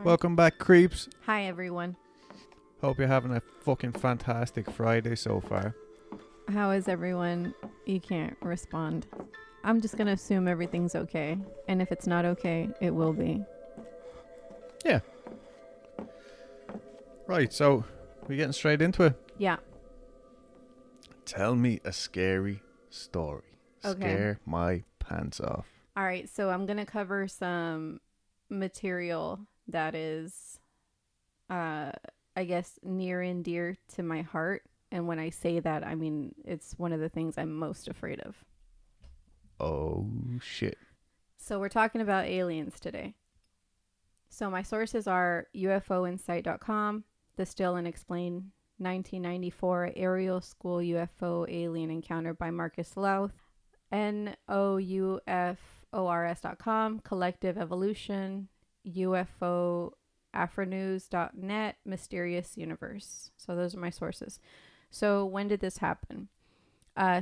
Welcome back, creeps. Hi, everyone. Hope you're having a fucking fantastic Friday so far. How is everyone? You can't respond. I'm just going to assume everything's okay. And if it's not okay, it will be. Yeah. Right, so we're getting straight into it. Yeah. Tell me a scary story. Okay. Scare my pants off. All right. So I'm going to cover some material that is, I guess, near and dear to my heart. And when I say that, I mean, it's one of the things I'm most afraid of. Oh, shit. So we're talking about aliens today. So my sources are UFOinsight.com, The Still Unexplained 1994 Ariel School UFO Alien Encounter by Marcus Louth, NOUFORS.com, Collective Evolution, UFO Afronews.net, Mysterious Universe. So those are my sources. So when did this happen?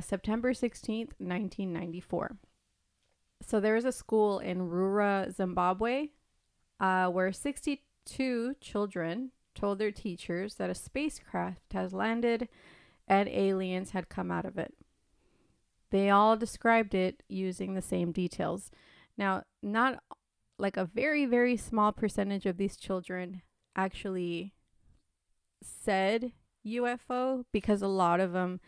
September 16th, 1994. So there was a school in Rura, Zimbabwe, where 62 children told their teachers that a spacecraft has landed and aliens had come out of it. They all described it using the same details. Now, not like a very, very small percentage of these children actually said UFO because a lot of them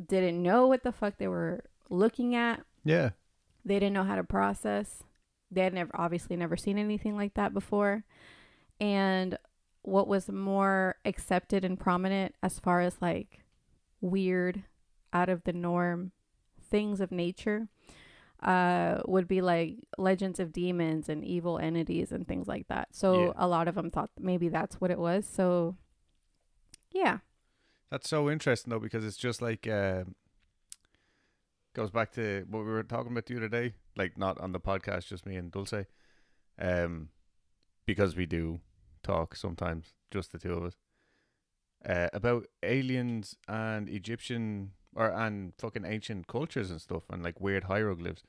didn't know what the fuck they were looking at. Yeah. They didn't know how to process. They had obviously never seen anything like that before. And what was more accepted and prominent as far as like weird, out of the norm things of nature would be like legends of demons and evil entities and things like that. So a lot of them thought maybe that's what it was. So yeah. That's so interesting though, because it's just like goes back to what we were talking about the other day, like not on the podcast, just me and Dulce, because we do talk sometimes, just the two of us, about aliens and Egyptian and fucking ancient cultures and stuff, and like weird hieroglyphs.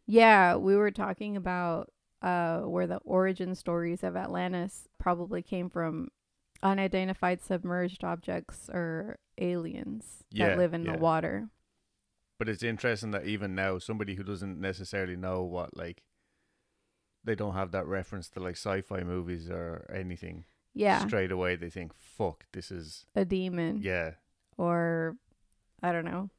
Yeah, we were talking about where the origin stories of Atlantis probably came from unidentified submerged objects or aliens that live in the water. But it's interesting that even now, somebody who doesn't necessarily know what, like, they don't have that reference to like sci-fi movies or anything. Yeah. Straight away they think, fuck, this is a demon. Yeah. Or I don't know.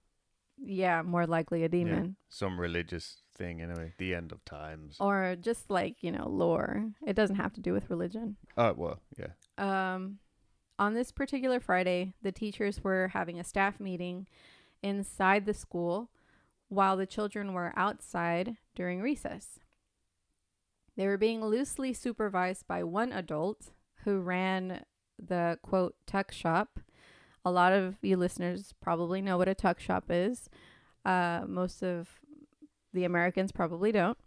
Yeah, more likely a demon. Yeah. Some religious thing anyway. The end of times. Or just like, lore. It doesn't have to do with religion. Oh, well, yeah. On this particular Friday, the teachers were having a staff meeting inside the school while the children were outside during recess. They were being loosely supervised by one adult who ran the, quote, tuck shop. A lot of you listeners probably know what a tuck shop is. Most of the Americans probably don't.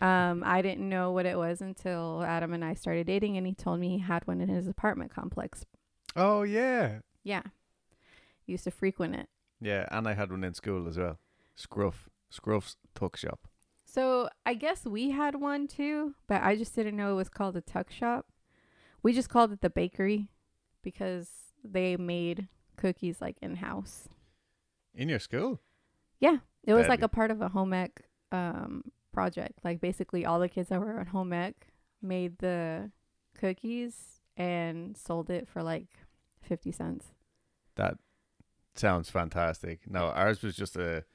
I didn't know what it was until Adam and I started dating, and he told me he had one in his apartment complex. Oh, yeah. Yeah. Used to frequent it. Yeah, and I had one in school as well. Scruff's tuck shop. So I guess we had one too, but I just didn't know it was called a tuck shop. We just called it the bakery because they made cookies like in-house. In your school? Yeah. It was like a part of a home ec project. Like basically all the kids that were on home ec made the cookies and sold it for like 50 cents. That sounds fantastic. No, ours was just a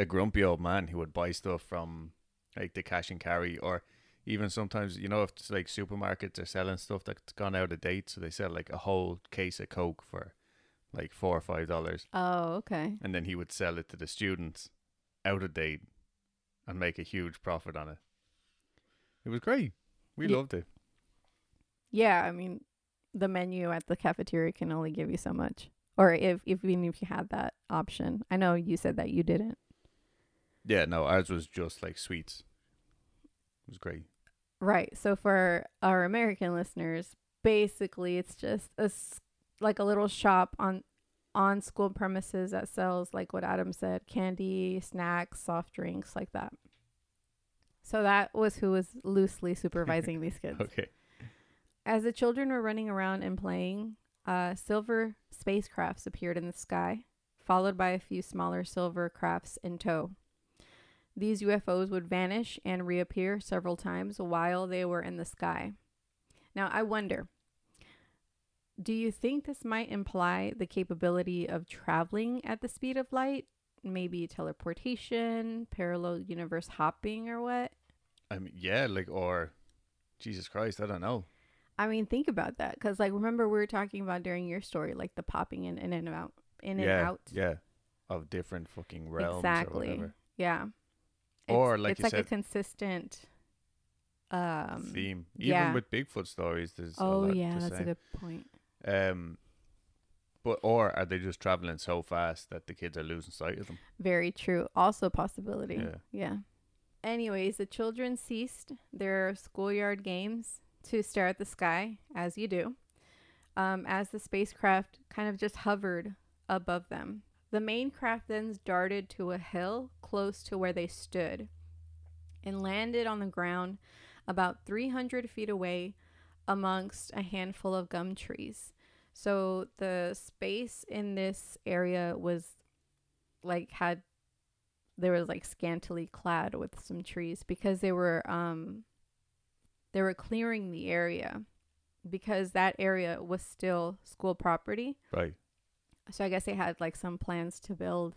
grumpy old man who would buy stuff from like the cash and carry, or even sometimes, if it's like supermarkets are selling stuff that's gone out of date, so they sell like a whole case of Coke for like $4 or $5. Oh, okay. And then he would sell it to the students out of date and make a huge profit on it. It was great. We loved it. Yeah, I mean, the menu at the cafeteria can only give you so much. Or even if you had that option. I know you said that you didn't. Yeah, no, ours was just like sweets. It was great. Right. So for our American listeners, basically it's just like a little shop on school premises that sells, like what Adam said, candy, snacks, soft drinks, like that. So that was who was loosely supervising these kids. Okay. As the children were running around and playing, silver spacecrafts appeared in the sky, followed by a few smaller silver crafts in tow. These UFOs would vanish and reappear several times while they were in the sky. Now, I wonder, do you think this might imply the capability of traveling at the speed of light? Maybe teleportation, parallel universe hopping, or what? I mean, yeah, like, or Jesus Christ, I don't know. I mean, think about that. Because, like, remember we were talking about during your story, like the popping in and out, and out. Yeah, of different fucking realms Exactly. or whatever. Yeah. Or like it's you like said, a consistent theme. yeah. Even with Bigfoot stories, there's a Oh lot yeah, to that's say. a good point. But or are they just traveling so fast that the kids are losing sight of them? Very true. Also a possibility. Yeah. Anyways, the children ceased their schoolyard games to stare at the sky, as you do, as the spacecraft kind of just hovered above them. The main craft then darted to a hill close to where they stood and landed on the ground about 300 feet away amongst a handful of gum trees. So the space in this area was like there was like scantily clad with some trees because they were clearing the area because that area was still school property. Right. So I guess they had like some plans to build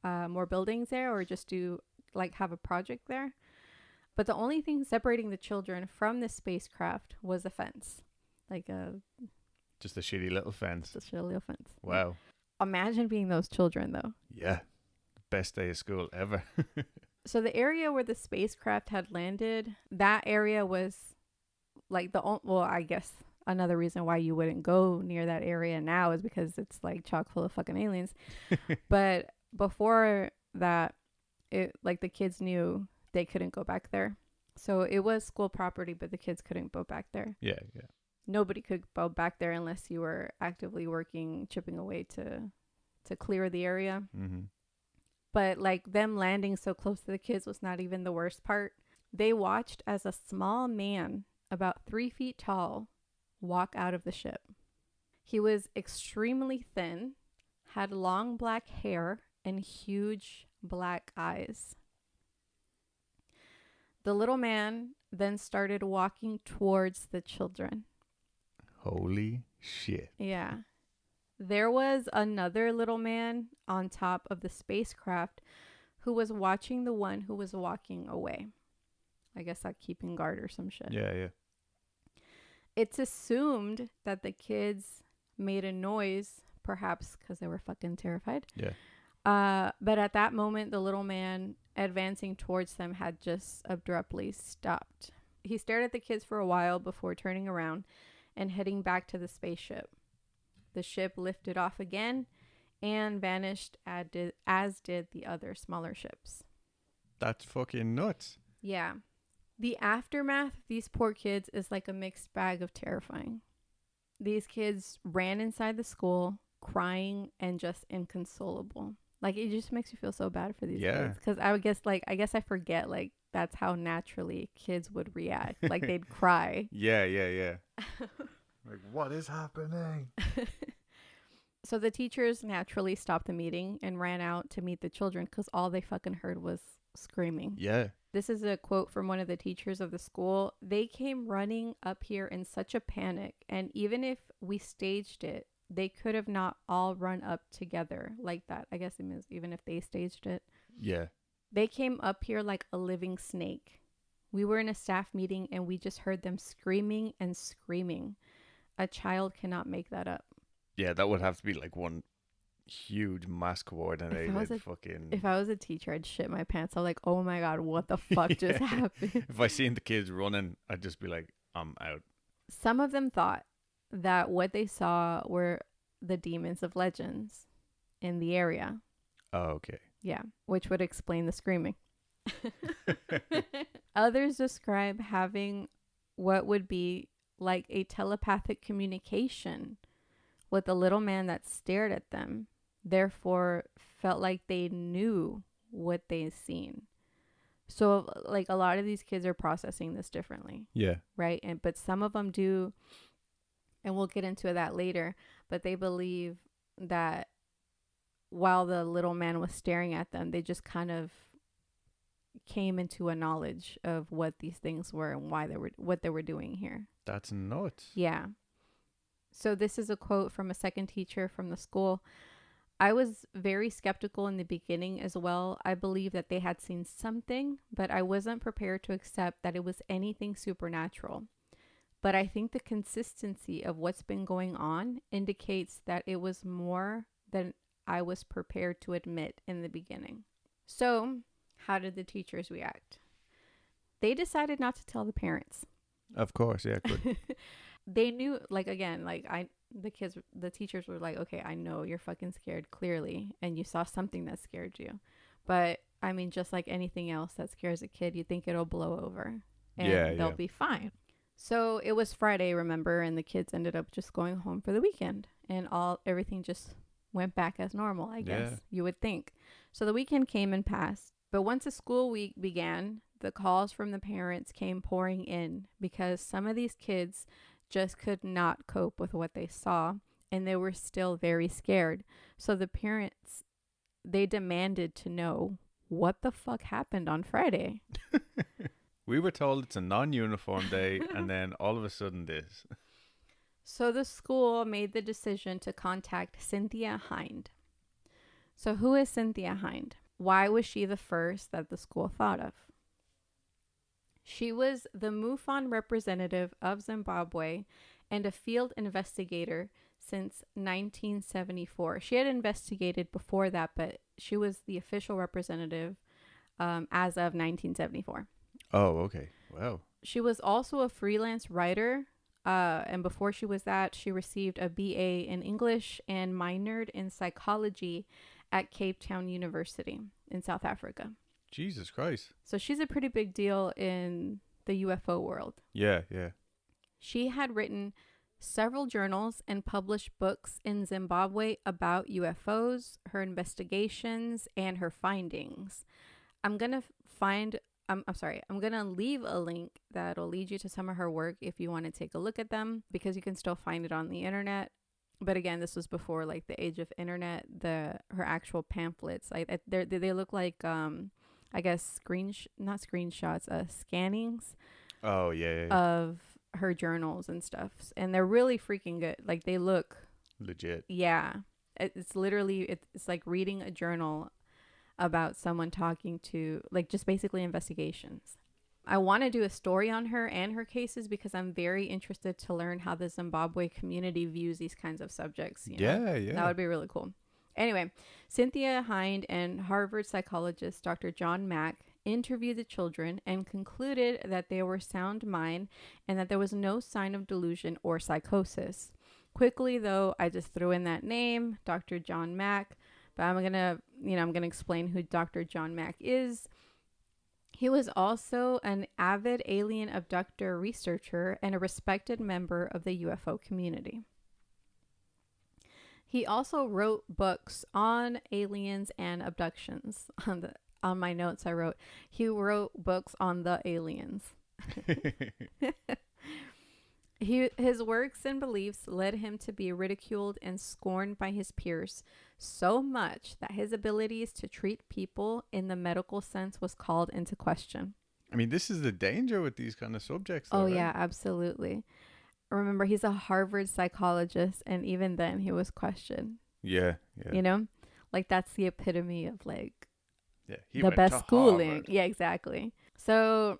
more buildings there or just do like have a project there. But the only thing separating the children from the spacecraft was a fence. Just a shitty little fence. Just a shitty little fence. Wow. Imagine being those children though. Yeah. Best day of school ever. So the area where the spacecraft had landed, that area was like I guess another reason why you wouldn't go near that area now is because it's like chock full of fucking aliens. But before that, it like the kids knew they couldn't go back there. So it was school property, but the kids couldn't go back there. Yeah. Nobody could go back there unless you were actively working, chipping away to clear the area. Mm-hmm. But like them landing so close to the kids was not even the worst part. They watched as a small man, about 3 feet tall, walk out of the ship. He was extremely thin, had long black hair, and huge black eyes. The little man then started walking towards the children. Holy shit. Yeah. There was another little man on top of the spacecraft who was watching the one who was walking away. I guess like keeping guard or some shit. Yeah. It's assumed that the kids made a noise, perhaps because they were fucking terrified. Yeah. But at that moment, the little man advancing towards them had just abruptly stopped. He stared at the kids for a while before turning around and heading back to the spaceship. The ship lifted off again and vanished, as did the other smaller ships. That's fucking nuts. Yeah. The aftermath of these poor kids is like a mixed bag of terrifying. These kids ran inside the school, crying and just inconsolable. Like, it just makes you feel so bad for these kids. Because I guess I forget, like, that's how naturally kids would react. Like, they'd cry. Yeah. Like, what is happening? So the teachers naturally stopped the meeting and ran out to meet the children because all they fucking heard was screaming. Yeah. This is a quote from one of the teachers of the school. They came running up here in such a panic, and even if we staged it, they could have not all run up together like that. I guess it means even if they staged it. Yeah. They came up here like a living snake. We were in a staff meeting and we just heard them screaming and screaming. A child cannot make that up. Yeah, that would have to be like one huge mass coordinated fucking... If I was a teacher, I'd shit my pants. I'm like, oh my God, what the fuck just happened? If I seen the kids running, I'd just be like, I'm out. Some of them thought that what they saw were the demons of legends in the area. Oh, okay. Yeah, which would explain the screaming. Others describe having what would be like a telepathic communication with the little man that stared at them, therefore felt like they knew what they'd seen. So like a lot of these kids are processing this differently, Yeah. right? And but some of them do, and we'll get into that later, but they believe that while the little man was staring at them, they just kind of came into a knowledge of what these things were and what they were doing here. That's nuts. Yeah. So this is a quote from a second teacher from the school. I was very skeptical in the beginning as well. I believe that they had seen something, but I wasn't prepared to accept that it was anything supernatural. But I think the consistency of what's been going on indicates that it was more than I was prepared to admit in the beginning. So, how did the teachers react? They decided not to tell the parents. Of course, yeah, good. They knew, like, again, like the teachers were like, okay, I know you're fucking scared clearly, and you saw something that scared you. But I mean, just like anything else that scares a kid, you think it'll blow over and they'll be fine. So it was Friday, remember, and the kids ended up just going home for the weekend, and everything just went back as normal, I guess you would think. So the weekend came and passed, but once the school week began, the calls from the parents came pouring in because some of these kids just could not cope with what they saw, and they were still very scared. So the parents, they demanded to know what the fuck happened on Friday. We were told it's a non-uniform day, and then all of a sudden this. So the school made the decision to contact Cynthia Hind. So who is Cynthia Hind? Why was she the first that the school thought of? She was the MUFON representative of Zimbabwe and a field investigator since 1974. She had investigated before that, but she was the official representative as of 1974. Oh, okay. Wow. She was also a freelance writer, and before she was that, she received a BA in English and minored in psychology at Cape Town University in South Africa. Jesus Christ. So she's a pretty big deal in the UFO world. Yeah, yeah. She had written several journals and published books in Zimbabwe about UFOs, her investigations, and her findings. I'm going to leave a link that'll lead you to some of her work if you want to take a look at them, because you can still find it on the internet. But again, this was before like the age of internet. Her actual pamphlets, like they look like I guess scannings. Oh yeah. Of her journals and stuff, and they're really freaking good. Like they look legit. Yeah, it's literally it's like reading a journal about someone talking to, like, just basically investigations. I want to do a story on her and her cases because I'm very interested to learn how the Zimbabwe community views these kinds of subjects. Yeah. That would be really cool. Anyway, Cynthia Hind and Harvard psychologist Dr. John Mack interviewed the children and concluded that they were sound mind and that there was no sign of delusion or psychosis. Quickly, though, I just threw in that name, Dr. John Mack. But I'm going to explain who Dr. John Mack is. He was also an avid alien abductor researcher and a respected member of the UFO community. He also wrote books on aliens and abductions. On my notes, I wrote, he wrote books on the aliens. His works and beliefs led him to be ridiculed and scorned by his peers so much that his abilities to treat people in the medical sense was called into question. I mean, this is the danger with these kind of subjects. Oh, yeah, absolutely. Remember, he's a Harvard psychologist, and even then he was questioned. Yeah. You know? Like, that's the epitome of, like, he the best schooling. Harvard. Yeah, exactly. So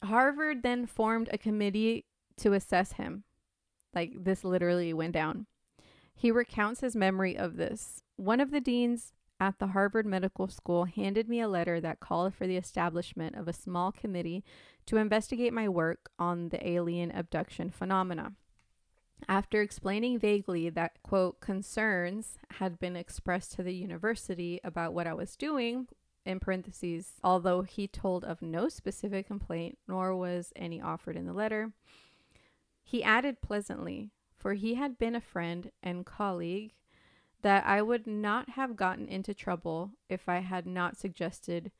Harvard then formed a committee to assess him. Like, this literally went down. He recounts his memory of this. One of the deans at the Harvard Medical School handed me a letter that called for the establishment of a small committee to investigate my work on the alien abduction phenomena. After explaining vaguely that, quote, concerns had been expressed to the university about what I was doing, in parentheses, although he told of no specific complaint, nor was any offered in the letter, he added pleasantly, for he had been a friend and colleague, that I would not have gotten into trouble if I had not suggested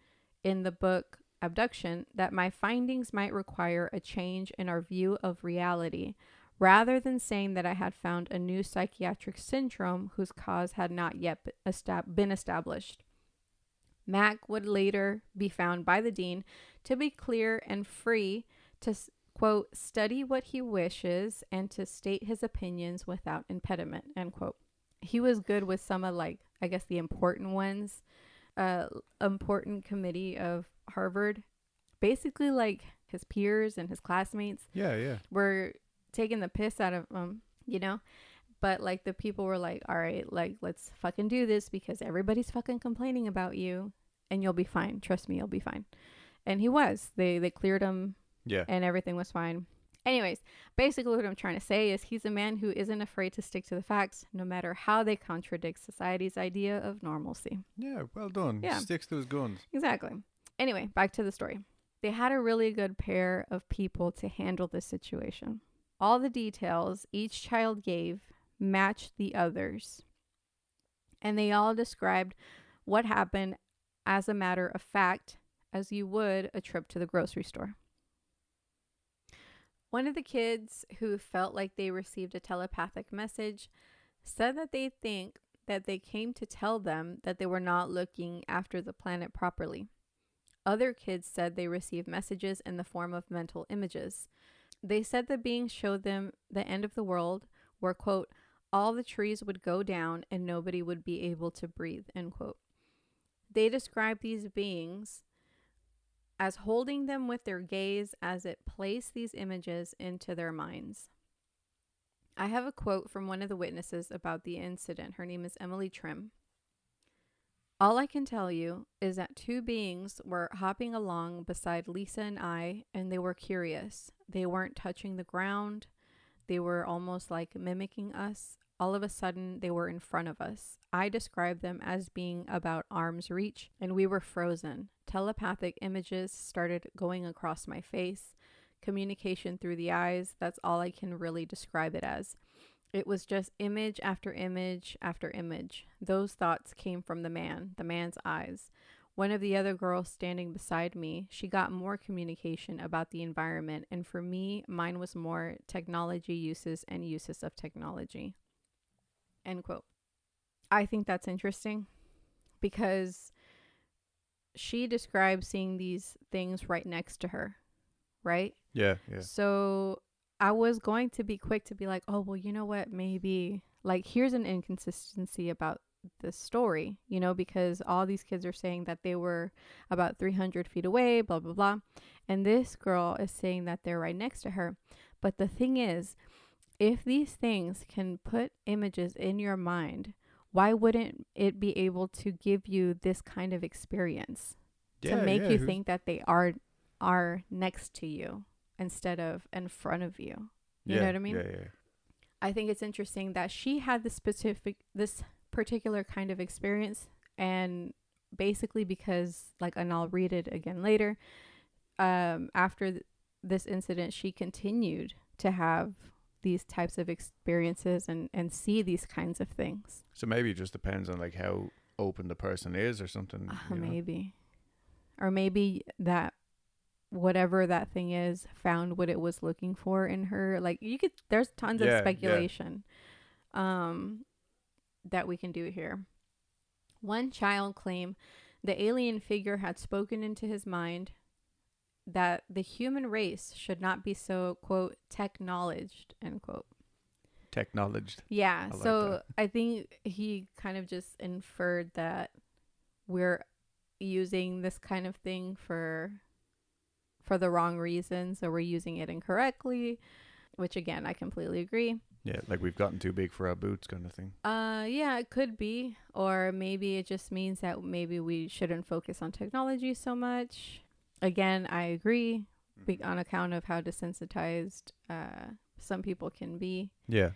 in the book abduction that my findings might require a change in our view of reality, rather than saying that I had found a new psychiatric syndrome whose cause had not yet been established. Mack would later be found by the dean to be clear and free to, quote, study what he wishes and to state his opinions without impediment, end quote. He was good with some of, like, I guess the important ones. Important committee of Harvard, basically like his peers and his classmates were taking the piss out of him, you know, but like the people were like, all right, like let's fucking do this because everybody's fucking complaining about you and you'll be fine, trust me, you'll be fine. And he was. They cleared him, and everything was fine. Anyways, basically what I'm trying to say is he's a man who isn't afraid to stick to the facts, no matter how they contradict society's idea of normalcy. Yeah, well done. Yeah. Sticks to his guns. Exactly. Anyway, back to the story. They had a really good pair of people to handle this situation. All the details each child gave matched the others, and they all described what happened as a matter of fact, as you would a trip to the grocery store. One of the kids who felt like they received a telepathic message said that they think that they came to tell them that they were not looking after the planet properly. Other kids said they received messages in the form of mental images. They said the beings showed them the end of the world, where, quote, all the trees would go down and nobody would be able to breathe, end quote. They described these beings as holding them with their gaze as it placed these images into their minds. I have a quote from one of the witnesses about the incident. Her name is Emily Trim. All I can tell you is that two beings were hopping along beside Lisa and I, and they were curious. They weren't touching the ground. They were almost like mimicking us. All of a sudden, they were in front of us. I described them as being about arm's reach, and we were frozen. Telepathic images started going across my face. Communication through the eyes, that's all I can really describe it as. It was just image after image after image. Those thoughts came from the man's eyes. One of the other girls standing beside me, she got more communication about the environment, and for me, mine was more technology uses and uses of technology. End quote. I think that's interesting because she describes seeing these things right next to her, right? Yeah. So I was going to be quick to be like, oh, well, you know what? Maybe like here's an inconsistency about this story, you know, because all these kids are saying that they were about 300 feet away, blah, blah, blah. And this girl is saying that they're right next to her. But the thing is, if these things can put images in your mind, why wouldn't it be able to give you this kind of experience to make you think that they are next to you instead of in front of you? You know what I mean? Yeah. I think it's interesting that she had this particular kind of experience, and basically because, like, and I'll read it again later, after this incident, she continued to have these types of experiences and see these kinds of things. So maybe it just depends on like how open the person is or something. Maybe. Or maybe that whatever that thing is found what it was looking for in her. Like there's tons of speculation that we can do here. One child claimed the alien figure had spoken into his mind that the human race should not be so, quote, technologed, end quote. Technologed. Yeah. So I think he kind of just inferred that we're using this kind of thing for the wrong reasons, or we're using it incorrectly, which again, I completely agree. Yeah, like we've gotten too big for our boots kind of thing. Yeah, it could be. Or maybe it just means that maybe we shouldn't focus on technology so much. Again, I agree on account of how desensitized some people can be. Yeah.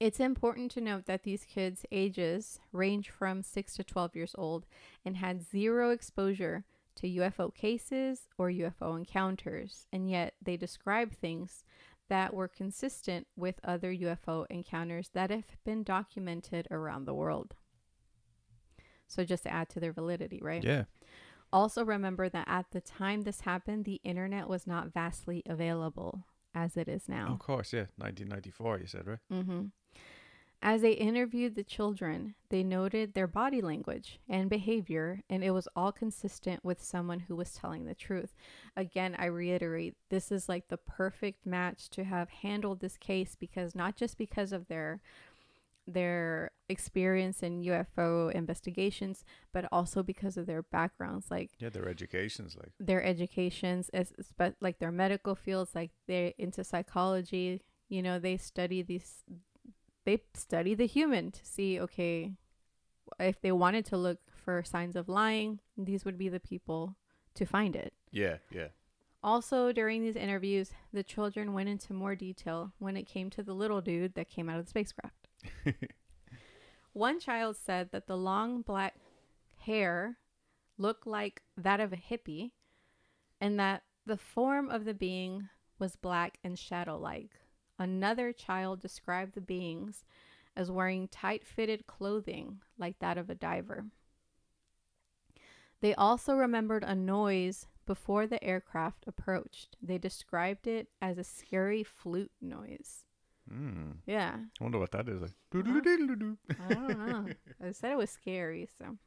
It's important to note that these kids' ages range from 6 to 12 years old and had zero exposure to UFO cases or UFO encounters, and yet they describe things that were consistent with other UFO encounters that have been documented around the world. So just to add to their validity, right? Yeah. Also remember that at the time this happened, the internet was not vastly available as it is now. Of course, yeah. 1994, you said, right? Mm-hmm. As they interviewed the children, they noted their body language and behavior, and it was all consistent with someone who was telling the truth. Again, I reiterate, this is like the perfect match to have handled this case, because not just because of their experience in UFO investigations, but also because of their backgrounds, like their educations, like their medical fields, like they're into psychology. They study the human to see, okay, if they wanted to look for signs of lying, these would be the people to find it. Yeah. Also, during these interviews, the children went into more detail when it came to the little dude that came out of the spacecraft. One child said that the long black hair looked like that of a hippie, and that the form of the being was black and shadow-like. Another child described the beings as wearing tight-fitted clothing like that of a diver. They also remembered a noise before the aircraft approached. They described it as a scary flute noise. Yeah. I wonder what that is like. I don't know. I said it was scary, so.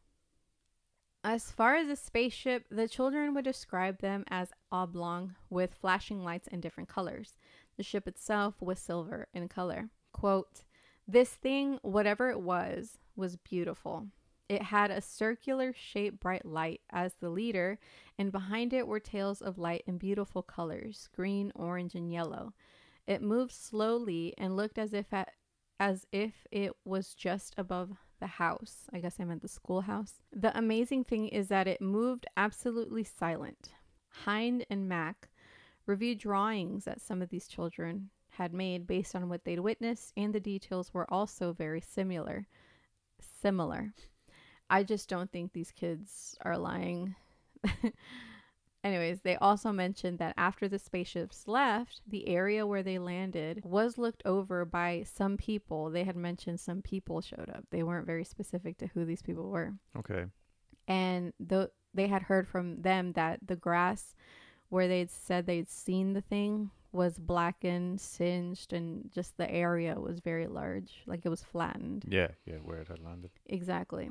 As far as the spaceship, the children would describe them as oblong with flashing lights in different colors. The ship itself was silver in color. Quote, "This thing, whatever it was beautiful. It had a circular shaped bright light as the leader, and behind it were tails of light in beautiful colors, green, orange, and yellow. It moved slowly and looked as if it was just above the house." I guess I meant the schoolhouse. "The amazing thing is that it moved absolutely silent." Hind and Mack reviewed drawings that some of these children had made based on what they'd witnessed, and the details were also very similar. I just don't think these kids are lying. Anyways, they also mentioned that after the spaceships left, the area where they landed was looked over by some people. They had mentioned some people showed up. They weren't very specific to who these people were. Okay. And they had heard from them that the grass where they'd said they'd seen the thing was blackened, singed, and just the area was very large. Like it was flattened. Yeah, where it had landed. Exactly.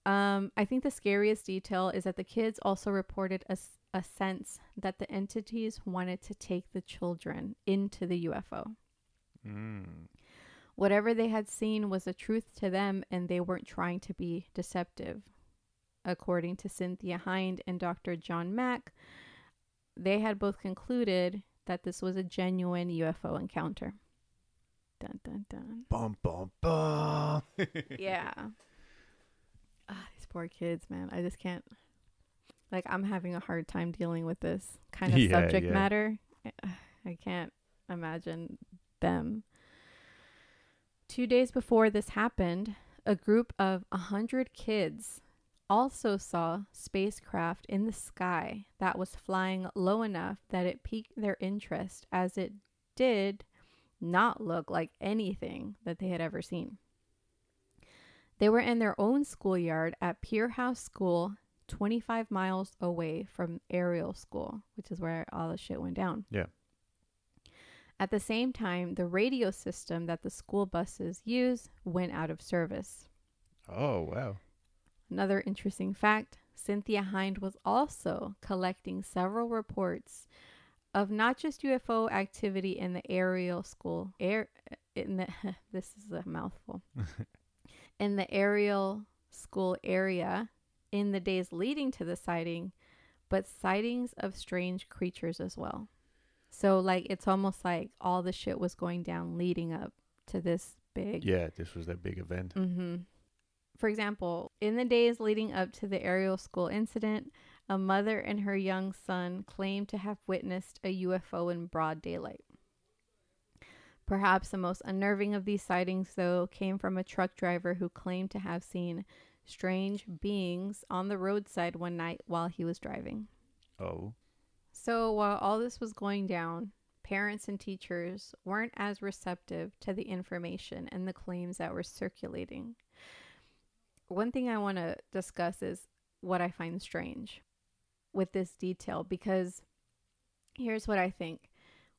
I think the scariest detail is that the kids also reported a sense that the entities wanted to take the children into the UFO. Whatever they had seen was the truth to them, and they weren't trying to be deceptive. According to Cynthia Hind and Dr. John Mack, they had both concluded that this was a genuine UFO encounter. Dun, dun, dun. Bum, bum, bum. Yeah. These poor kids, man. I just can't. Like, I'm having a hard time dealing with this kind of subject matter. I can't imagine them. 2 days before this happened, a group of 100 kids also saw spacecraft in the sky that was flying low enough that it piqued their interest, as it did not look like anything that they had ever seen. They were in their own schoolyard at Pier House School, 25 miles away from Ariel School, which is where all the shit went down. Yeah. At the same time, the radio system that the school buses use went out of service. Oh, wow. Another interesting fact, Cynthia Hind was also collecting several reports of not just UFO activity in the Ariel School. This is a mouthful. In the Ariel School area in the days leading to the sighting, but sightings of strange creatures as well. So, like, it's almost like all the shit was going down leading up to this big... Yeah, this was their big event. Mm-hmm. For example, in the days leading up to the Ariel School incident, a mother and her young son claimed to have witnessed a UFO in broad daylight. Perhaps the most unnerving of these sightings, though, came from a truck driver who claimed to have seen strange beings on the roadside one night while he was driving. Oh. So while all this was going down, parents and teachers weren't as receptive to the information and the claims that were circulating. One thing I want to discuss is what I find strange with this detail, because here's what I think.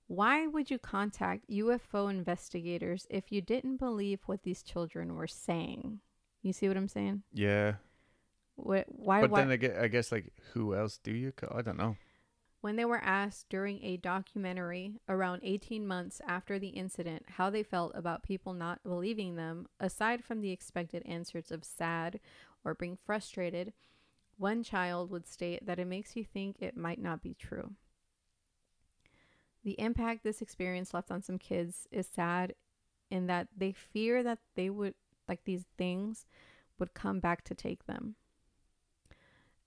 Why would you contact UFO investigators if you didn't believe what these children were saying? You see what I'm saying? Yeah. Why? But then I guess like, who else do you call? I don't know. When they were asked during a documentary around 18 months after the incident how they felt about people not believing them, aside from the expected answers of sad or being frustrated, one child would state that it makes you think it might not be true. The impact this experience left on some kids is sad in that they fear that they would, like, these things would come back to take them.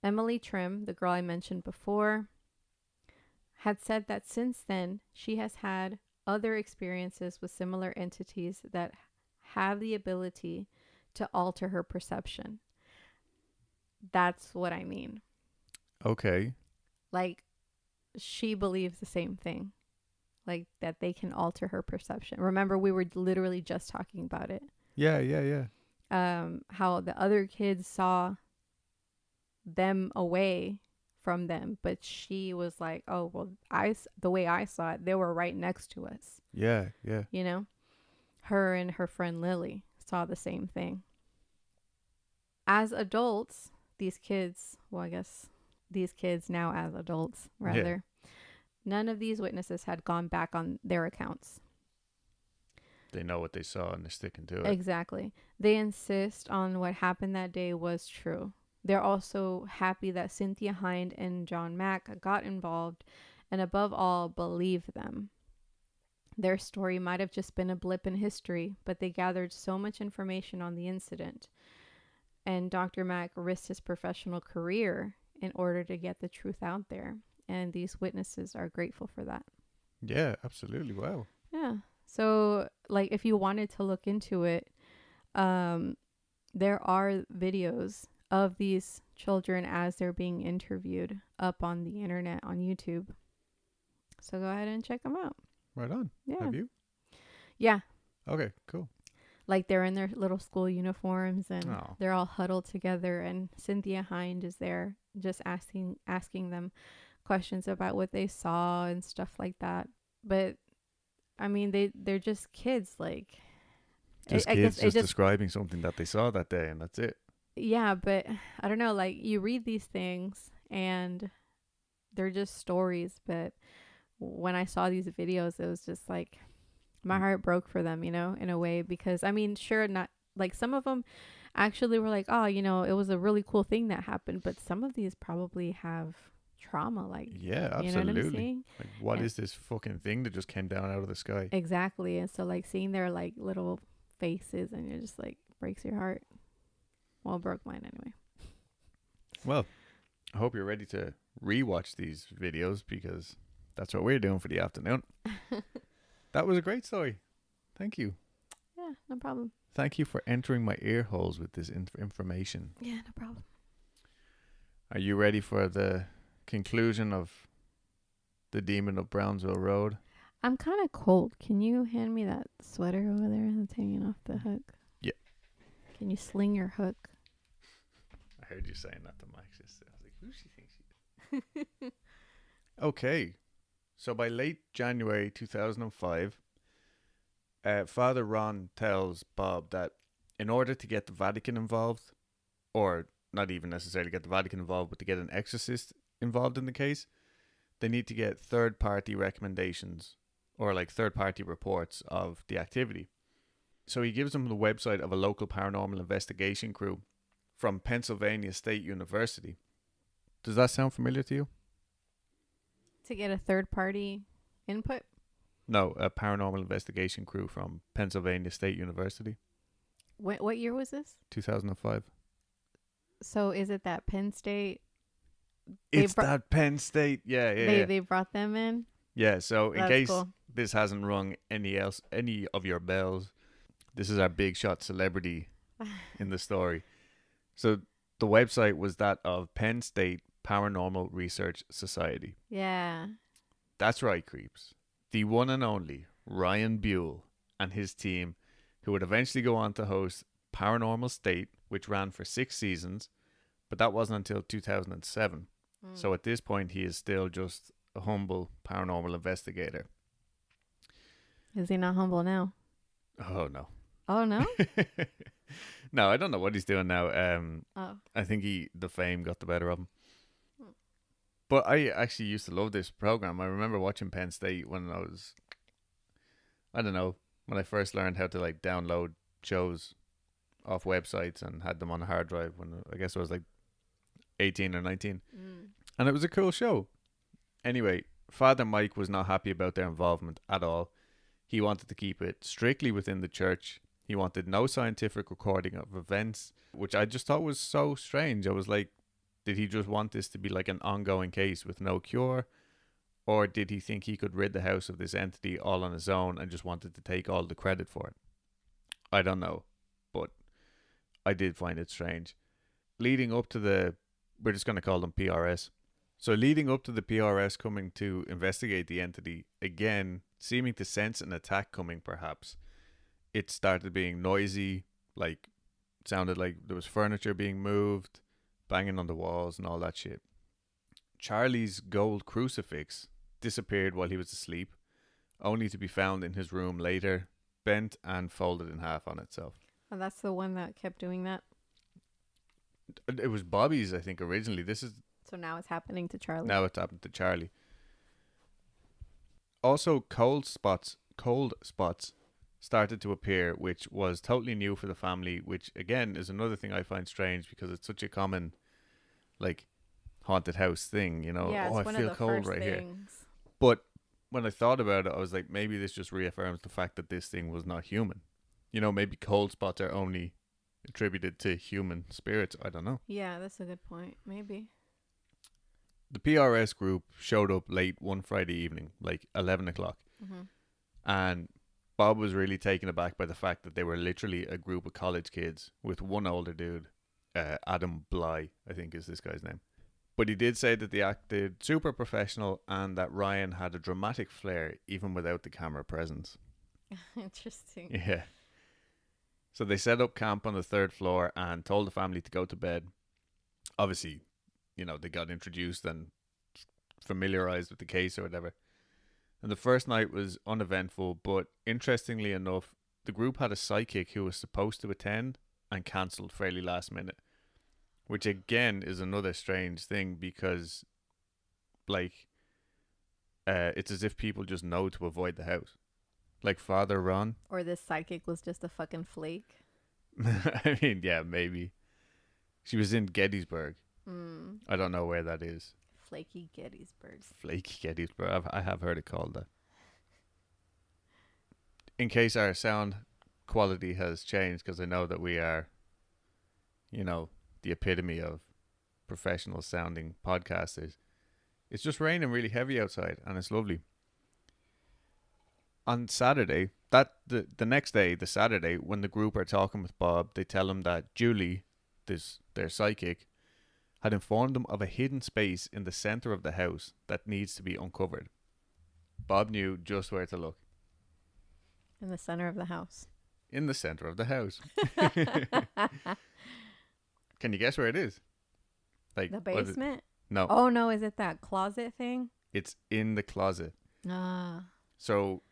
Emily Trim, the girl I mentioned before, had said that since then she has had other experiences with similar entities that have the ability to alter her perception. That's what I mean. Okay. Like, she believes the same thing. Like, that they can alter her perception. Remember, we were literally just talking about it. Yeah. How the other kids saw them away from them, but she was like, oh, well, the way I saw it, they were right next to us. Yeah. You know? Her and her friend Lily saw the same thing. As adults, these kids now as adults, rather, none of these witnesses had gone back on their accounts. They know what they saw and they're sticking to it. Exactly. They insist on what happened that day was true. They're also happy that Cynthia Hind and John Mack got involved and, above all, believe them. Their story might have just been a blip in history, but they gathered so much information on the incident. And Dr. Mack risked his professional career in order to get the truth out there. And these witnesses are grateful for that. Yeah, absolutely. Wow. Yeah. So, like, if you wanted to look into it, there are videos of these children as they're being interviewed up on the internet on YouTube. So go ahead and check them out. Right on. Yeah. Have you? Yeah. Okay, cool. Like, they're in their little school uniforms and they're all huddled together, and Cynthia Hind is there just asking them questions about what they saw and stuff like that. But I mean, they're just kids, like, Just kids just describing something that they saw that day, and that's it. Yeah, but I don't know, like, you read these things and they're just stories, but when I saw these videos, it was just like my heart broke for them, you know, in a way, because I mean, sure, not like some of them actually were like, oh, you know, it was a really cool thing that happened, but some of these probably have trauma, like, yeah, absolutely. You know what I'm saying? Like, what is this fucking thing that just came down out of the sky? Exactly. And so, like, seeing their like little faces, and it just like breaks your heart. Well, it broke mine anyway. Well, I hope you're ready to rewatch these videos, because that's what we're doing for the afternoon. That was a great story. Thank you. Yeah, no problem. Thank you for entering my ear holes with this information. Yeah, no problem. Are you ready for the conclusion of the Demon of Brownsville Road? I'm kind of cold. Can you hand me that sweater over there that's hanging off the hook? Yeah. Can you sling your hook? I heard you saying that to Max yesterday. I was like, who she thinks she is? Okay. So by late January 2005, Father Ron tells Bob that in order to get the Vatican involved, or not even necessarily get the Vatican involved, but to get an exorcist involved in the case, they need to get third-party recommendations, or like third-party reports of the activity. So he gives them the website of a local paranormal investigation crew from Pennsylvania State University. Does that sound familiar to you? To get a third-party input? No, a paranormal investigation crew from Pennsylvania State University. What year was this? 2005. So is it that Penn State? It's that Penn State. Yeah. They brought them in? Yeah, so in That's case cool. This hasn't rung any of your bells, this is our big shot celebrity in the story. So the website was that of Penn State Paranormal Research Society. Yeah. That's right, creeps. The one and only Ryan Buell and his team, who would eventually go on to host Paranormal State, which ran for 6 seasons, But that wasn't until 2007. So at this point, he is still just a humble paranormal investigator. Is he not humble now? Oh, no. Oh, no? No, I don't know what he's doing now. Oh. I think the fame got the better of him. But I actually used to love this program. I remember watching Penn State when I don't know, when I first learned how to like download shows off websites and had them on a hard drive when I guess I was like 18 or 19. And it was a cool show. Anyway, Father Mike was not happy about their involvement at all. He wanted to keep it strictly within the church. He wanted no scientific recording of events, which I just thought was so strange. I was like, did he just want this to be like an ongoing case with no cure? Or did he think he could rid the house of this entity all on his own and just wanted to take all the credit for it? I don't know, but I did find it strange. Leading up to we're just going to call them PRS. So leading up to the PRS coming to investigate the entity, again, seeming to sense an attack coming perhaps, it started being noisy, like it sounded like there was furniture being moved, banging on the walls and all that shit. Charlie's gold crucifix disappeared while he was asleep, only to be found in his room later, bent and folded in half on itself. Oh, that's the one that kept doing that? It was Bobby's, I think, originally. So now it's happening to Charlie. Now it's happened to Charlie. Also, cold spots started to appear, which was totally new for the family, which again is another thing I find strange because it's such a common, like, haunted house thing, you know. Yeah, I feel cold right here. But when I thought about it, I was like, maybe this just reaffirms the fact that this thing was not human. You know, maybe cold spots are only attributed to human spirits. I don't know. Yeah, that's a good point. Maybe. The PRS group showed up late one Friday evening, like 11 o'clock. And Bob was really taken aback by the fact that they were literally a group of college kids with one older dude, Adam Bly, I think is this guy's name. But he did say that they acted super professional and that Ryan had a dramatic flair even without the camera presence. Interesting. Yeah. So they set up camp on the 3rd floor and told the family to go to bed. Obviously, you know, they got introduced and familiarized with the case or whatever. And the first night was uneventful, but interestingly enough, the group had a psychic who was supposed to attend and cancelled fairly last minute. Which again is another strange thing because, like, it's as if people just know to avoid the house. Like Father Ron. Or this psychic was just a fucking flake. I mean, yeah, maybe. She was in Gettysburg. I don't know where that is. Flaky Gettysburg. Flaky Gettysburg. I have heard it called that. In case our sound quality has changed, because I know that we are, you know, the epitome of professional sounding podcasters. It's just raining really heavy outside and it's lovely. On Saturday, the next day, the Saturday, when the group are talking with Bob, they tell him that Julie, their psychic, had informed them of a hidden space in the center of the house that needs to be uncovered. Bob knew just where to look. In the center of the house. In the center of the house. Can you guess where it is? Like the basement? No. Oh, no. Is it that closet thing? It's in the closet. Ah. So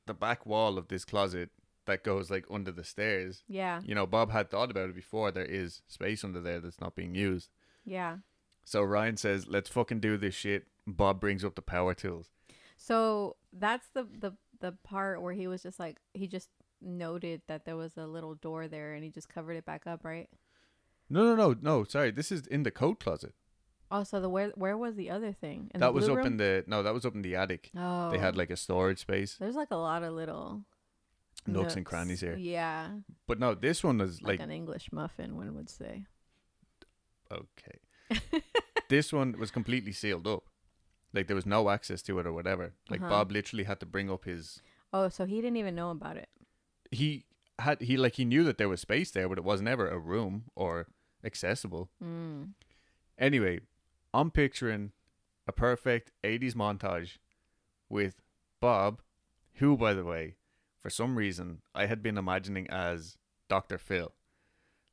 the back wall of this closet that goes like under the stairs. Yeah. You know, Bob had thought about it before. There is space under there that's not being used. Yeah. So Ryan says, let's fucking do this shit. Bob brings up the power tools. So that's the part where he was just like, he just noted that there was a little door there and he just covered it back up, right? No. Sorry, this is in the coat closet. Oh, so where was the other thing? That was up in the attic. Oh, they had like a storage space. There's like a lot of little nooks and crannies here. Yeah, but no, this one is like an English muffin, one would say. Okay, this one was completely sealed up. Like there was no access to it or whatever. Like Bob literally had to bring up his. Oh, so he didn't even know about it. He knew that there was space there, but it was never a room or accessible. Anyway, I'm picturing a perfect 80s montage with Bob, who, by the way, for some reason, I had been imagining as Dr. Phil.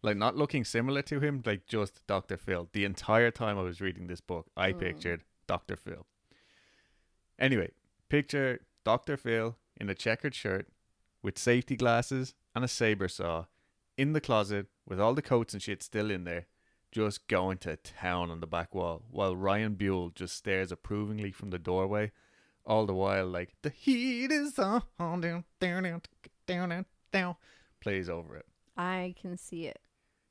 Like, not looking similar to him, like just Dr. Phil. The entire time I was reading this book, I pictured Dr. Phil. Anyway, picture Dr. Phil in a checkered shirt with safety glasses and a saber saw in the closet with all the coats and shit still in there, just going to town on the back wall, while Ryan Buell just stares approvingly from the doorway, all the while like, the heat is on, down, plays over it. I can see it.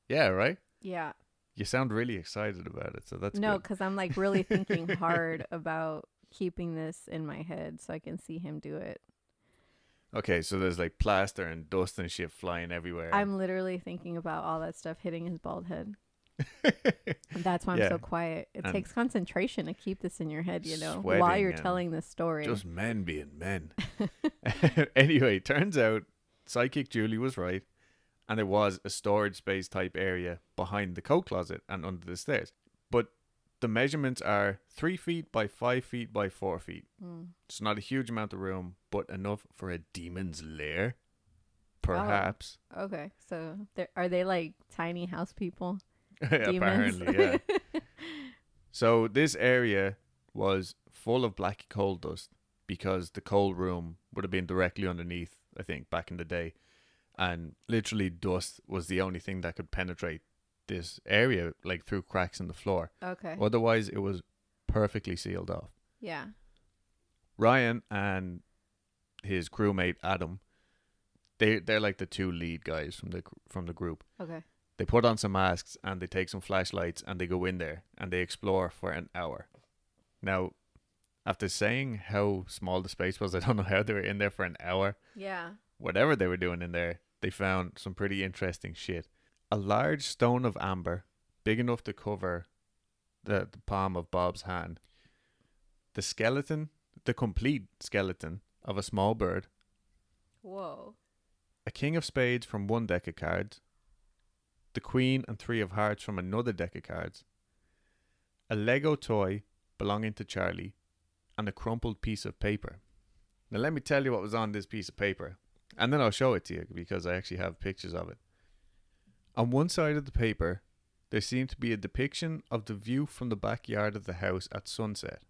Yeah, right? Yeah. You sound really excited about it, so that's No, good. because I'm like really thinking hard about keeping this in my head so I can see him do it. Okay, so there's like plaster and dust and shit flying everywhere. I'm literally thinking about all that stuff hitting his bald head. And that's why I'm so quiet. It takes concentration to keep this in your head, you know, while you're telling this story. Just men being men. Anyway, turns out Psychic Julie was right, and there was a storage space type area behind the coat closet and under the stairs. But the measurements are 3 feet by 5 feet by 4 feet. It's not a huge amount of room, but enough for a demon's lair, perhaps. Oh, okay, so are they like tiny house people? Apparently, yeah. So this area was full of black coal dust because the coal room would have been directly underneath, I think, back in the day. And literally dust was the only thing that could penetrate this area, like through cracks in the floor. Okay. Otherwise, it was perfectly sealed off. Yeah. Ryan and his crewmate Adam, they're like the two lead guys from the group. Okay. They put on some masks and they take some flashlights and they go in there and they explore for an hour. Now, after saying how small the space was, I don't know how they were in there for an hour. Yeah. Whatever they were doing in there, they found some pretty interesting shit. A large stone of amber, big enough to cover the palm of Bob's hand. The complete skeleton of a small bird. Whoa. A king of spades from one deck of cards. The queen and 3 of hearts from another deck of cards. A Lego toy belonging to Charlie. And a crumpled piece of paper. Now let me tell you what was on this piece of paper. And then I'll show it to you because I actually have pictures of it. On one side of the paper, there seemed to be a depiction of the view from the backyard of the house at sunset.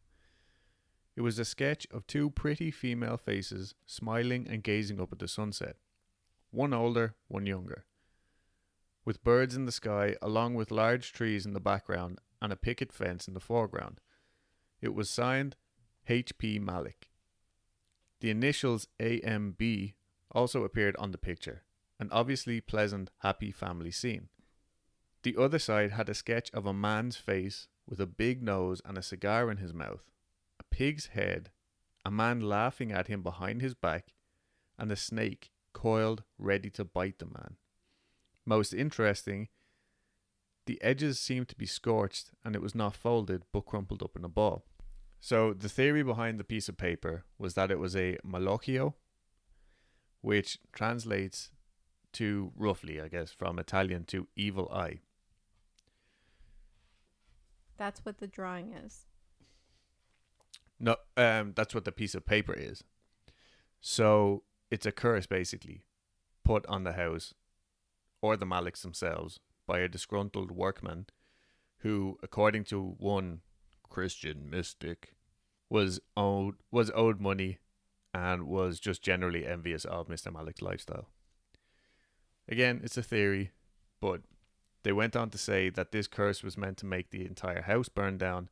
It was a sketch of 2 pretty female faces smiling and gazing up at the sunset. One older, one younger. With birds in the sky along with large trees in the background and a picket fence in the foreground. It was signed H.P. Malik. The initials AMB also appeared on the picture, an obviously pleasant, happy family scene. The other side had a sketch of a man's face with a big nose and a cigar in his mouth, a pig's head, a man laughing at him behind his back, and a snake coiled ready to bite the man. Most interesting, the edges seemed to be scorched and it was not folded but crumpled up in a ball. So the theory behind the piece of paper was that it was a malocchio, which translates to, roughly, I guess, from Italian to evil eye. That's what the drawing is. No, that's what the piece of paper is. So it's a curse, basically, put on the house, or the Maliks themselves, by a disgruntled workman who, according to one Christian mystic, was owed money and was just generally envious of Mr. Malik's lifestyle. Again, it's a theory, but they went on to say that this curse was meant to make the entire house burn down,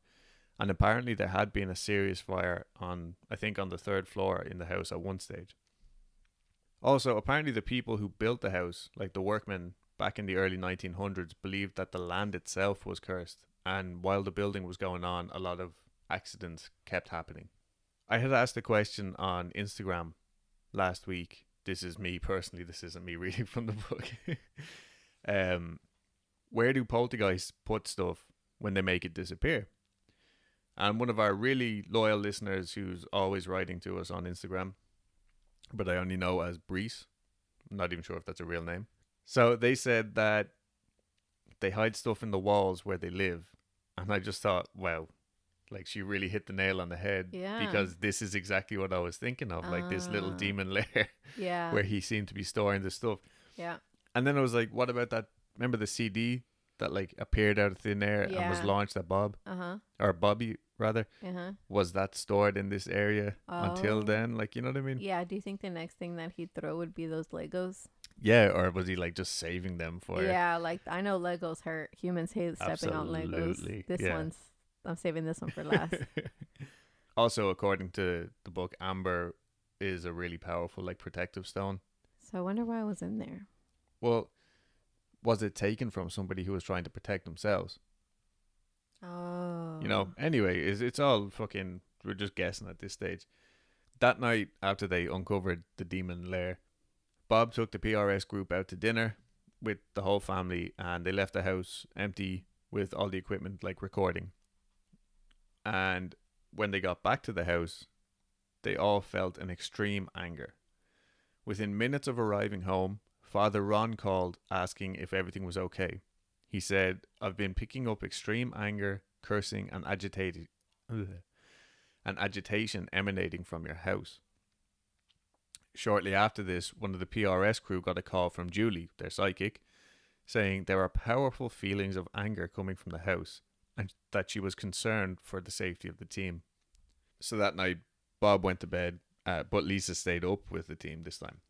and apparently there had been a serious fire on the 3rd floor in the house at one stage. Also, apparently the people who built the house, like the workmen back in the early 1900s, believed that the land itself was cursed, and while the building was going on, a lot of accidents kept happening. I had asked a question on Instagram last week. This is me personally, this isn't me reading from the book. Where do poltergeists put stuff when they make it disappear? And one of our really loyal listeners who's always writing to us on Instagram, but I only know as Brees, I'm not even sure if that's a real name. So they said that they hide stuff in the walls where they live. And I just thought, wow, like she really hit the nail on the head. Yeah. Because this is exactly what I was thinking of, like this little demon lair Yeah. where he seemed to be storing the stuff. Yeah. And then I was like, what about that remember the CD that like appeared out of thin air and was Yeah. launched at Bob Uh-huh. or Bobby rather? Uh-huh. Was that stored in this area until Oh. then? Like, you know what I mean? Yeah, do you think the next thing that he'd throw would be those Legos? Yeah, or was he like just saving them for? Yeah, like I know Legos hurt. Humans hate stepping on Legos. Absolutely, This yeah. one's I'm saving this one for last. Also, according to the book, amber is a really powerful like protective stone. So I wonder why I was in there. Well, was it taken from somebody who was trying to protect themselves? Oh. You know, anyway, it's all fucking, we're just guessing at this stage. That night, after they uncovered the demon lair, Bob took the PRS group out to dinner with the whole family, and they left the house empty with all the equipment like recording. And when they got back to the house, they all felt an extreme anger. Within minutes of arriving home, Father Ron called asking if everything was okay. He said, "I've been picking up extreme anger, cursing, and agitation emanating from your house." Shortly after this, one of the PRS crew got a call from Julie, their psychic, saying there are powerful feelings of anger coming from the house and that she was concerned for the safety of the team. So that night, Bob went to bed, but Lisa stayed up with the team this time.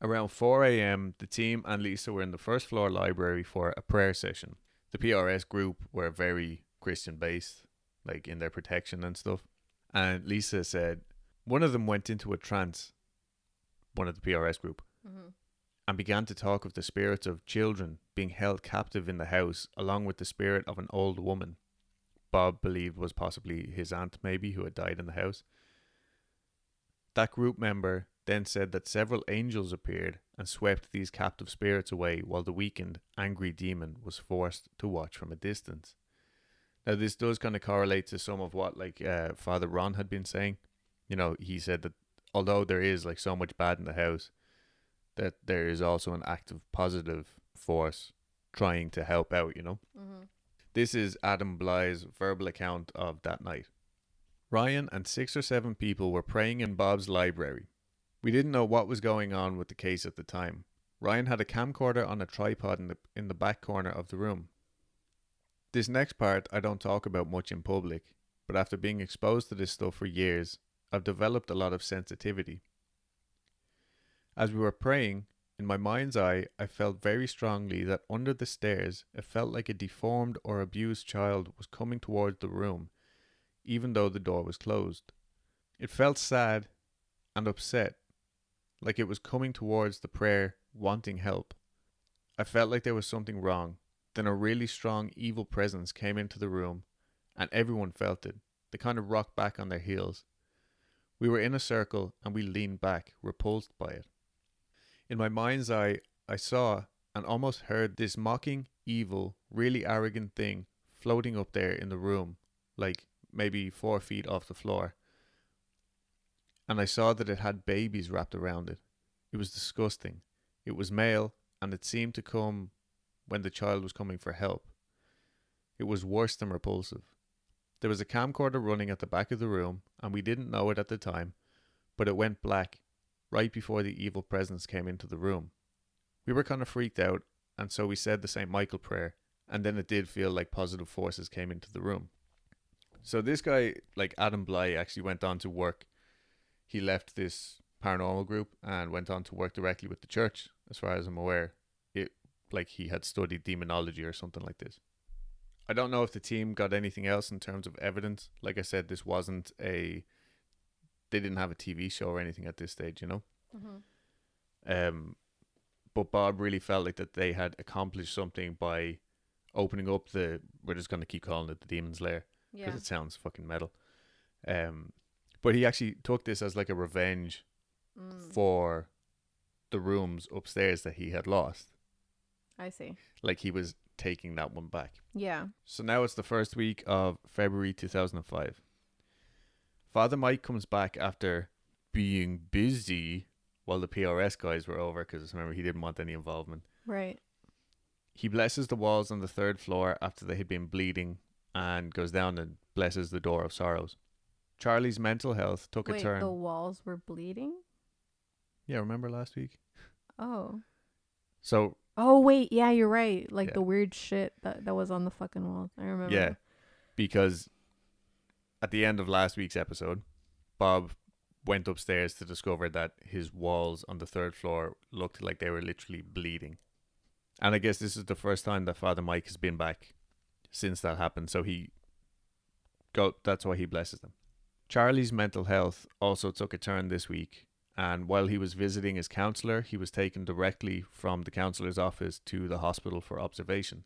Around 4 a.m., the team and Lisa were in the first floor library for a prayer session. The PRS group were very Christian based, like in their protection and stuff. And Lisa said one of them went into a trance, one of the PRS group, and began to talk of the spirits of children being held captive in the house, along with the spirit of an old woman Bob believed was possibly his aunt, maybe, who had died in the house. That group member then said that several angels appeared and swept these captive spirits away, while the weakened, angry demon was forced to watch from a distance. Now, this does kind of correlate to some of what like Father Ron had been saying. You know, he said that although there is like so much bad in the house, that there is also an active positive force trying to help out, you know. This is Adam Bly's verbal account of that night. Ryan and 6 or 7 people were praying in Bob's library. We didn't know what was going on with the case at the time. Ryan had a camcorder on a tripod in the back corner of the room. This next part I don't talk about much in public, but after being exposed to this stuff for years, I've developed a lot of sensitivity. As we were praying, in my mind's eye, I felt very strongly that under the stairs, it felt like a deformed or abused child was coming towards the room, even though the door was closed. It felt sad and upset, like it was coming towards the prayer, wanting help. I felt like there was something wrong. Then a really strong evil presence came into the room, and everyone felt it. They kind of rocked back on their heels. We were in a circle, and we leaned back, repulsed by it. In my mind's eye, I saw and almost heard this mocking, evil, really arrogant thing floating up there in the room, like maybe 4 feet off the floor. And I saw that it had babies wrapped around it. It was disgusting. It was male, and it seemed to come when the child was coming for help. It was worse than repulsive. There was a camcorder running at the back of the room, and we didn't know it at the time, but it went black right before the evil presence came into the room. We were kind of freaked out, and so we said the St. Michael prayer, and then it did feel like positive forces came into the room. So this guy, like Adam Bly, actually went on to work. He left this paranormal group and went on to work directly with the church, as far as I'm aware. Like he had studied demonology or something like this. I don't know if the team got anything else in terms of evidence. Like I said, this wasn't they didn't have a TV show or anything at this stage, you know. But Bob really felt like that they had accomplished something by opening up we're just going to keep calling it the Demon's Lair, because it sounds fucking metal. But he actually took this as like a revenge for the rooms upstairs that he had lost. I see. Like he was taking that one back. Yeah. So now it's the first week of February 2005. Father Mike comes back after being busy while the PRS guys were over, because remember, he didn't want any involvement. Right. He blesses the walls on the 3rd floor after they had been bleeding, and goes down and blesses the Door of Sorrows. Charlie's mental health took a turn. The walls were bleeding? Yeah, remember last week? Oh. So Oh wait, yeah, you're right. Like Yeah. the weird shit that was on the fucking walls. I remember. Yeah, because at the end of last week's episode, Bob went upstairs to discover that his walls on the third floor looked like they were literally bleeding. And I guess this is the first time that Father Mike has been back since that happened. So that's why he blesses them. Charlie's mental health also took a turn this week. And while he was visiting his counselor, he was taken directly from the counselor's office to the hospital for observation.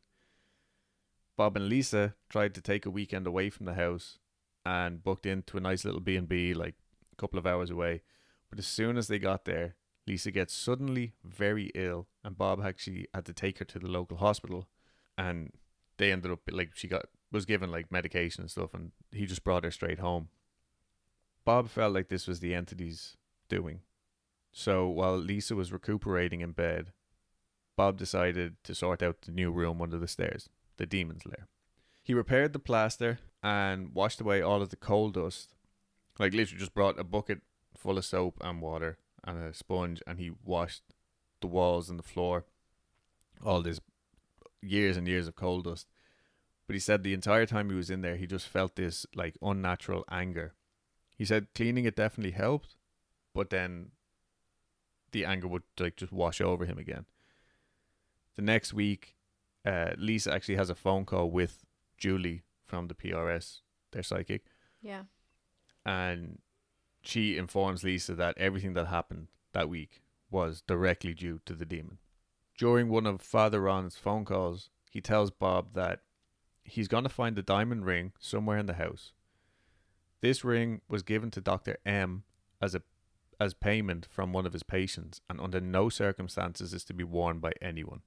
Bob and Lisa tried to take a weekend away from the house and booked into a nice little B&B like a couple of hours away. But as soon as they got there, Lisa gets suddenly very ill, and Bob actually had to take her to the local hospital. And they ended up like was given like medication and stuff, and he just brought her straight home. Bob felt like this was the entity's doing. So while Lisa was recuperating in bed, Bob decided to sort out the new room under the stairs, the demon's lair. He repaired the plaster and washed away all of the coal dust. Like literally just brought a bucket full of soap and water and a sponge, and he washed the walls and the floor. All this years and years of coal dust. But he said the entire time he was in there, he just felt this like unnatural anger. He said cleaning it definitely helped, but then the anger would like just wash over him again. The next week, Lisa actually has a phone call with Julie from the PRS, their psychic. Yeah. And she informs Lisa that everything that happened that week was directly due to the demon. During one of Father Ron's phone calls, he tells Bob that he's going to find the diamond ring somewhere in the house. This ring was given to Dr. M as payment from one of his patients, and under no circumstances is to be worn by anyone.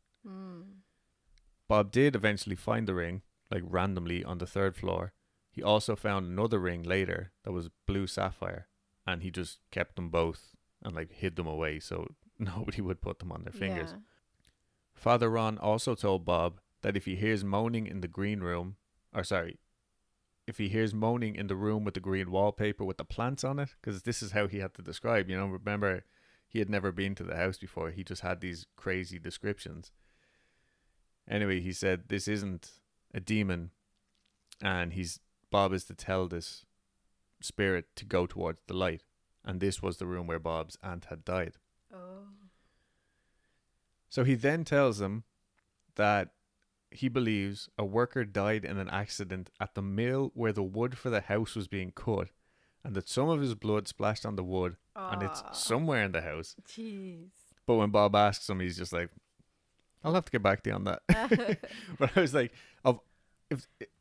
Bob did eventually find the ring, like randomly on the third floor. He also found another ring later that was blue sapphire, and he just kept them both and like hid them away so nobody would put them on their fingers. Yeah. Father Ron also told Bob that if he hears moaning in the if he hears moaning in the room with the green wallpaper with the plants on it, because this is how he had to describe, remember he had never been to the house before. He just had these crazy descriptions. Anyway, he said this isn't a demon, and Bob is to tell this spirit to go towards the light, and this was the room where Bob's aunt had died. Oh. So he then tells them that he believes a worker died in an accident at the mill where the wood for the house was being cut, and that some of his blood splashed on the wood, and it's somewhere in the house. Jeez. But when Bob asks him, he's just like, I'll have to get back to you on that. But I was like,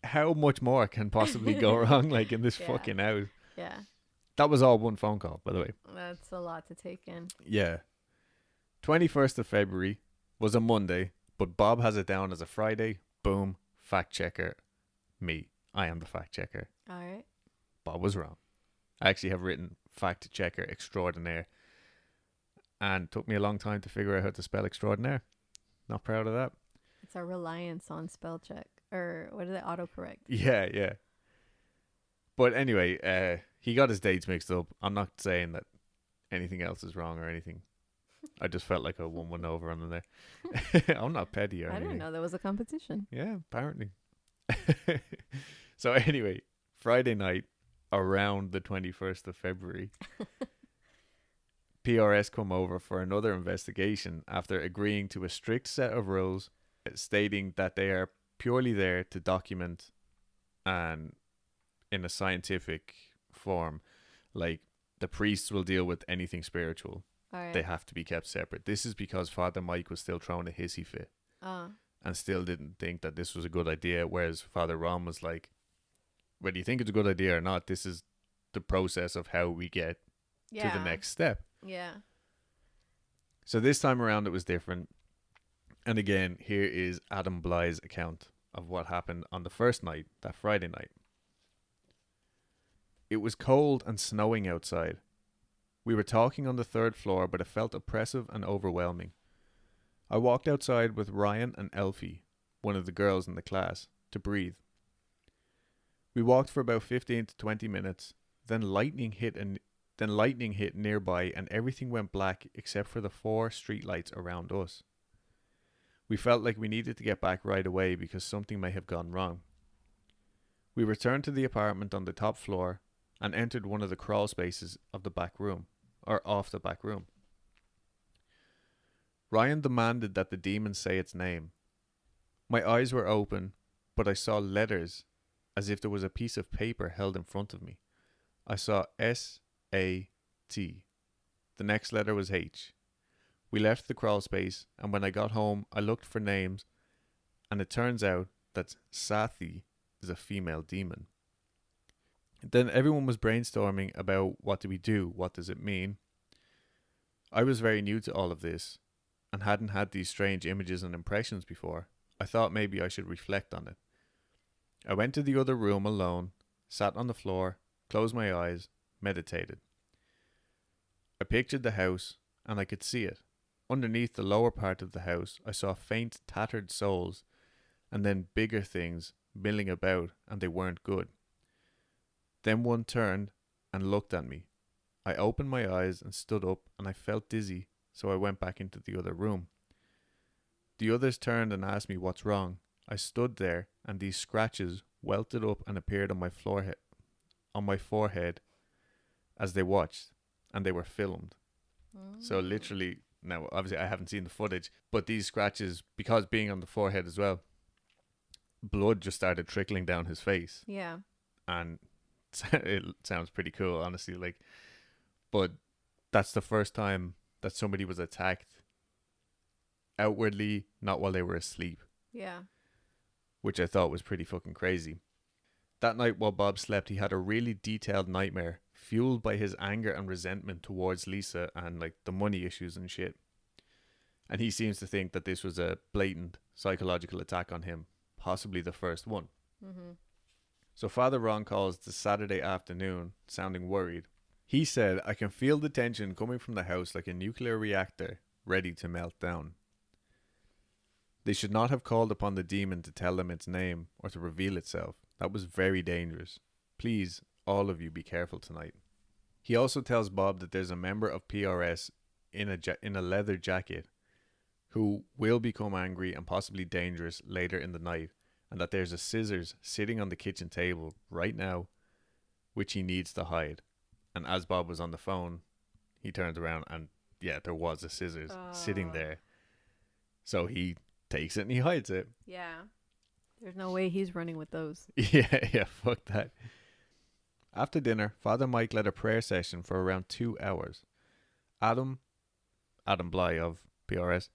how much more can possibly go wrong like in this fucking house? Yeah. That was all one phone call, by the way. That's a lot to take in. Yeah. 21st of February was a Monday, but Bob has it down as a Friday. Boom. Fact checker. Me. I am the fact checker. All right. Bob was wrong. I actually have written fact checker extraordinaire, and took me a long time to figure out how to spell extraordinaire. Not proud of that. It's a reliance on spell check, or what is it? Autocorrect. Yeah. But anyway, he got his dates mixed up. I'm not saying that anything else is wrong or anything. I just felt like I won one over on there. I'm not petty or anything. I didn't know there was a competition. Yeah, apparently. So anyway, Friday night, around the 21st of February, PRS come over for another investigation after agreeing to a strict set of rules stating that they are purely there to document and in a scientific form. Like, the priests will deal with anything spiritual. All right. They have to be kept separate. This is because Father Mike was still throwing a hissy fit and still didn't think that this was a good idea, whereas Father Ron was like, whether you think it's a good idea or not, this is the process of how we get to the next step. Yeah. So this time around it was different. And again, here is Adam Bly's account of what happened on the first night, that Friday night. It was cold and snowing outside. We were talking on the third floor, but it felt oppressive and overwhelming. I walked outside with Ryan and Elfie, one of the girls in the class, to breathe. We walked for about 15 to 20 minutes, then lightning hit nearby, and everything went black except for the 4 streetlights around us. We felt like we needed to get back right away because something may have gone wrong. We returned to the apartment on the top floor and entered one of the crawl spaces of the back room, or off the back room. Ryan demanded that the demon say its name. My eyes were open, but I saw letters as if there was a piece of paper held in front of me. I saw S-A-T. The next letter was H. We left the crawl space, and when I got home, I looked for names, and it turns out that Sathi is a female demon. Then everyone was brainstorming about what do we do, what does it mean. I was very new to all of this, and hadn't had these strange images and impressions before. I thought maybe I should reflect on it. I went to the other room alone, sat on the floor, closed my eyes, meditated. I pictured the house, and I could see it. Underneath the lower part of the house, I saw faint, tattered souls, and then bigger things milling about, and they weren't good. Then one turned and looked at me. I opened my eyes and stood up, and I felt dizzy, so I went back into the other room. The others turned and asked me what's wrong. I stood there, and these scratches welted up and appeared on my forehead as they watched, and they were filmed. So literally, now obviously I haven't seen the footage, but these scratches, because being on the forehead as well, blood just started trickling down his face. Yeah. And it sounds pretty cool, honestly. But that's the first time that somebody was attacked outwardly, not while they were asleep. Yeah. Which I thought was pretty fucking crazy. That night while Bob slept, he had a really detailed nightmare, fueled by his anger and resentment towards Lisa and the money issues and shit. And he seems to think that this was a blatant psychological attack on him, possibly the first one. Mm-hmm. So Father Ron calls the Saturday afternoon, sounding worried. He said, "I can feel the tension coming from the house like a nuclear reactor ready to melt down. They should not have called upon the demon to tell them its name or to reveal itself. That was very dangerous. Please, all of you, be careful tonight." He also tells Bob that there's a member of PRS in a leather jacket who will become angry and possibly dangerous later in the night, and that there's a scissors sitting on the kitchen table right now, which he needs to hide. And as Bob was on the phone, he turned around and yeah, there was a scissors sitting there. So he takes it and he hides it. Yeah. There's no way he's running with those. Yeah, fuck that. After dinner, Father Mike led a prayer session for around 2 hours. Adam Bly of PRS,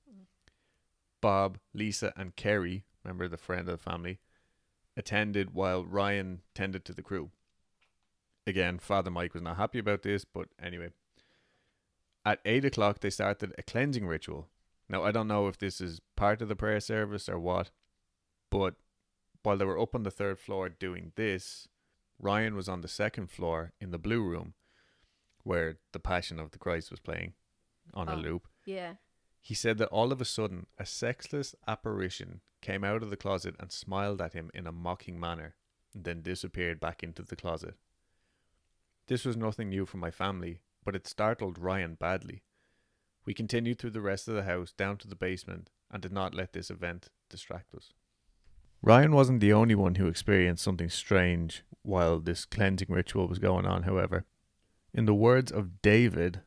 Bob, Lisa, and Kerry, remember the friend of the family, attended while Ryan tended to the crew. Again, Father Mike was not happy about this, but anyway. At 8 o'clock, they started a cleansing ritual. Now, I don't know if this is part of the prayer service or what, but while they were up on the 3rd floor doing this, Ryan was on the 2nd floor in the blue room where the Passion of the Christ was playing on a loop. Yeah. He said that all of a sudden, a sexless apparition came out of the closet and smiled at him in a mocking manner, and then disappeared back into the closet. This was nothing new for my family, but it startled Ryan badly. We continued through the rest of the house down to the basement and did not let this event distract us. Ryan wasn't the only one who experienced something strange while this cleansing ritual was going on, however. In the words of David,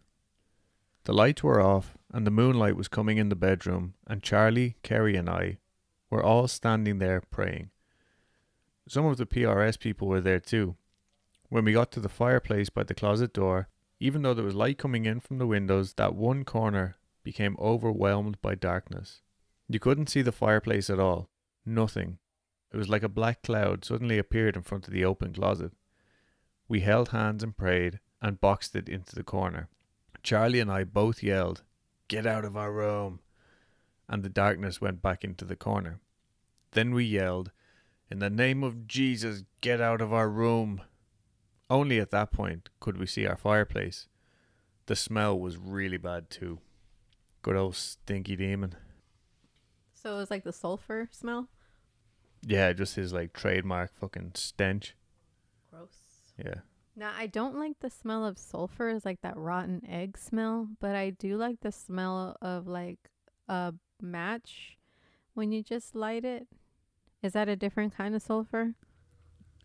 the lights were off and the moonlight was coming in the bedroom, and Charlie, Kerry and I were all standing there praying. Some of the PRS people were there too. When we got to the fireplace by the closet door, even though there was light coming in from the windows, that one corner became overwhelmed by darkness. You couldn't see the fireplace at all. Nothing. It was like a black cloud suddenly appeared in front of the open closet. We held hands and prayed and boxed it into the corner. Charlie and I both yelled, "Get out of our room!" and the darkness went back into the corner. Then we yelled, "In the name of Jesus, get out of our room!" Only at that point could we see our fireplace. The smell was really bad too. Good old stinky demon. So it was like the sulfur smell? Yeah, just his trademark fucking stench. Gross. Yeah. Now, I don't like the smell of sulfur. It's like that rotten egg smell. But I do like the smell of a match when you just light it? Is that a different kind of sulfur?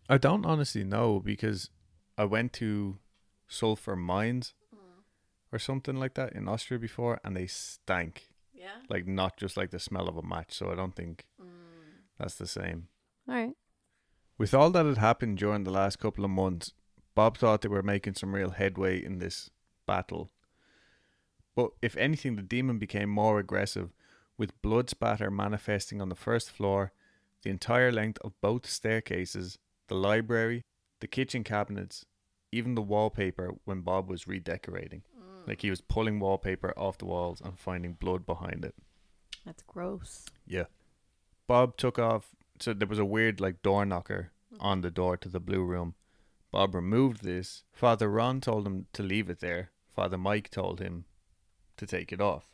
I don't honestly know because I went to sulfur mines or something like that in Austria before, and they stank. Yeah. Like, not just like the smell of a match. So I don't think that's the same. All right. With all that had happened during the last couple of months, Bob thought they were making some real headway in this battle. But if anything, the demon became more aggressive, with blood spatter manifesting on the first floor, the entire length of both staircases, the library, the kitchen cabinets, even the wallpaper when Bob was redecorating. Like, he was pulling wallpaper off the walls and finding blood behind it. That's gross. Yeah. Bob took off. So there was a weird like door knocker on the door to the blue room. Bob removed this. Father Ron told him to leave it there. Father Mike told him to take it off.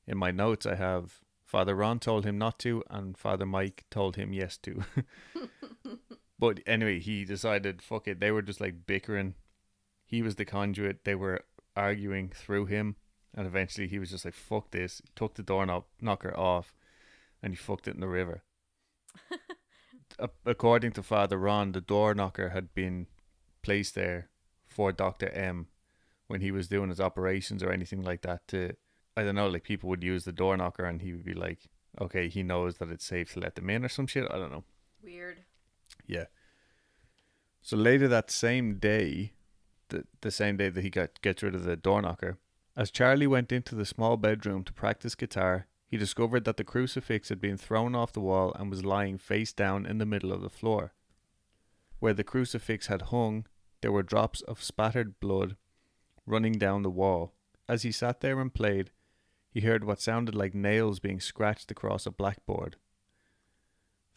In my notes I have Father Ron told him not to, and Father Mike told him yes to. But anyway, he decided, fuck it. They were just like bickering. He was the conduit. They were arguing through him, and eventually he was just like, fuck this. He took the door knocker off, and he fucked it in the river. According to Father Ron, the door knocker had been placed there for Dr. M when he was doing his operations or anything like that. To, I don't know, like people would use the door knocker and he would be like, okay, he knows that it's safe to let them in or some shit. I don't know. Weird. Yeah. So later that same day, the same day that he gets rid of the door knocker, as Charlie went into the small bedroom to practice guitar, he discovered that the crucifix had been thrown off the wall and was lying face down in the middle of the floor. Where the crucifix had hung, there were drops of spattered blood running down the wall. As he sat there and played, he heard what sounded like nails being scratched across a blackboard.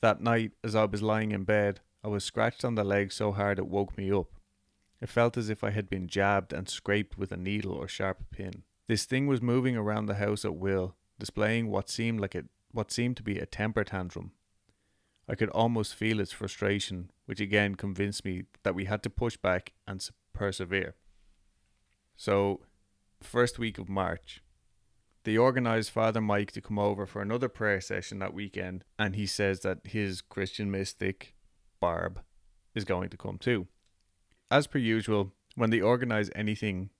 That night, as I was lying in bed, I was scratched on the leg so hard it woke me up. It felt as if I had been jabbed and scraped with a needle or sharp pin. This thing was moving around the house at will, displaying what seemed to be a temper tantrum. I could almost feel its frustration, which again convinced me that we had to push back and persevere. So, first week of March, they organised Father Mike to come over for another prayer session that weekend, and he says that his Christian mystic, Barb, is going to come too. As per usual, when they organise anything,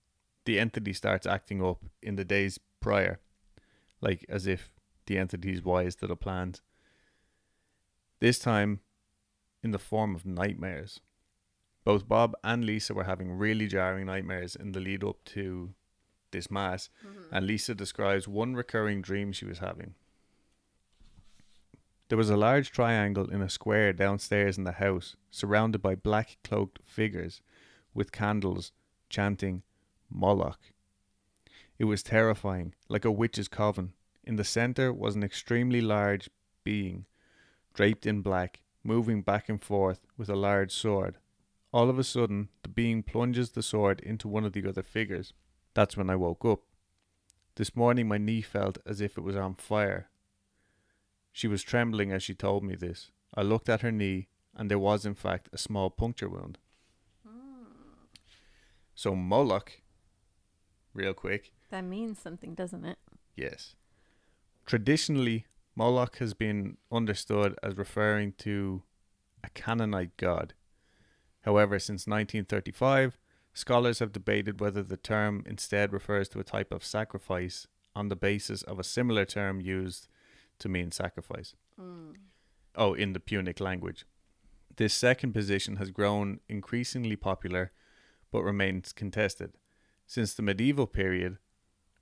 the entity starts acting up in the days prior, like as if the entity is wise to the plans. This time, in the form of nightmares. Both Bob and Lisa were having really jarring nightmares in the lead up to this mass, and Lisa describes one recurring dream she was having. There was a large triangle in a square downstairs in the house, surrounded by black cloaked figures with candles chanting Moloch. It was terrifying, like a witch's coven. In the center was an extremely large being, draped in black, moving back and forth with a large sword. All of a sudden, the being plunges the sword into one of the other figures. That's when I woke up. This morning my knee felt as if it was on fire. She was trembling as she told me this. I looked at her knee, and there was in fact a small puncture wound. So Moloch, real quick. That means something, doesn't it? Yes. Traditionally, Moloch has been understood as referring to a Canaanite god. However, since 1935, scholars have debated whether the term instead refers to a type of sacrifice on the basis of a similar term used to mean sacrifice. In the Punic language. This second position has grown increasingly popular but remains contested. Since the medieval period,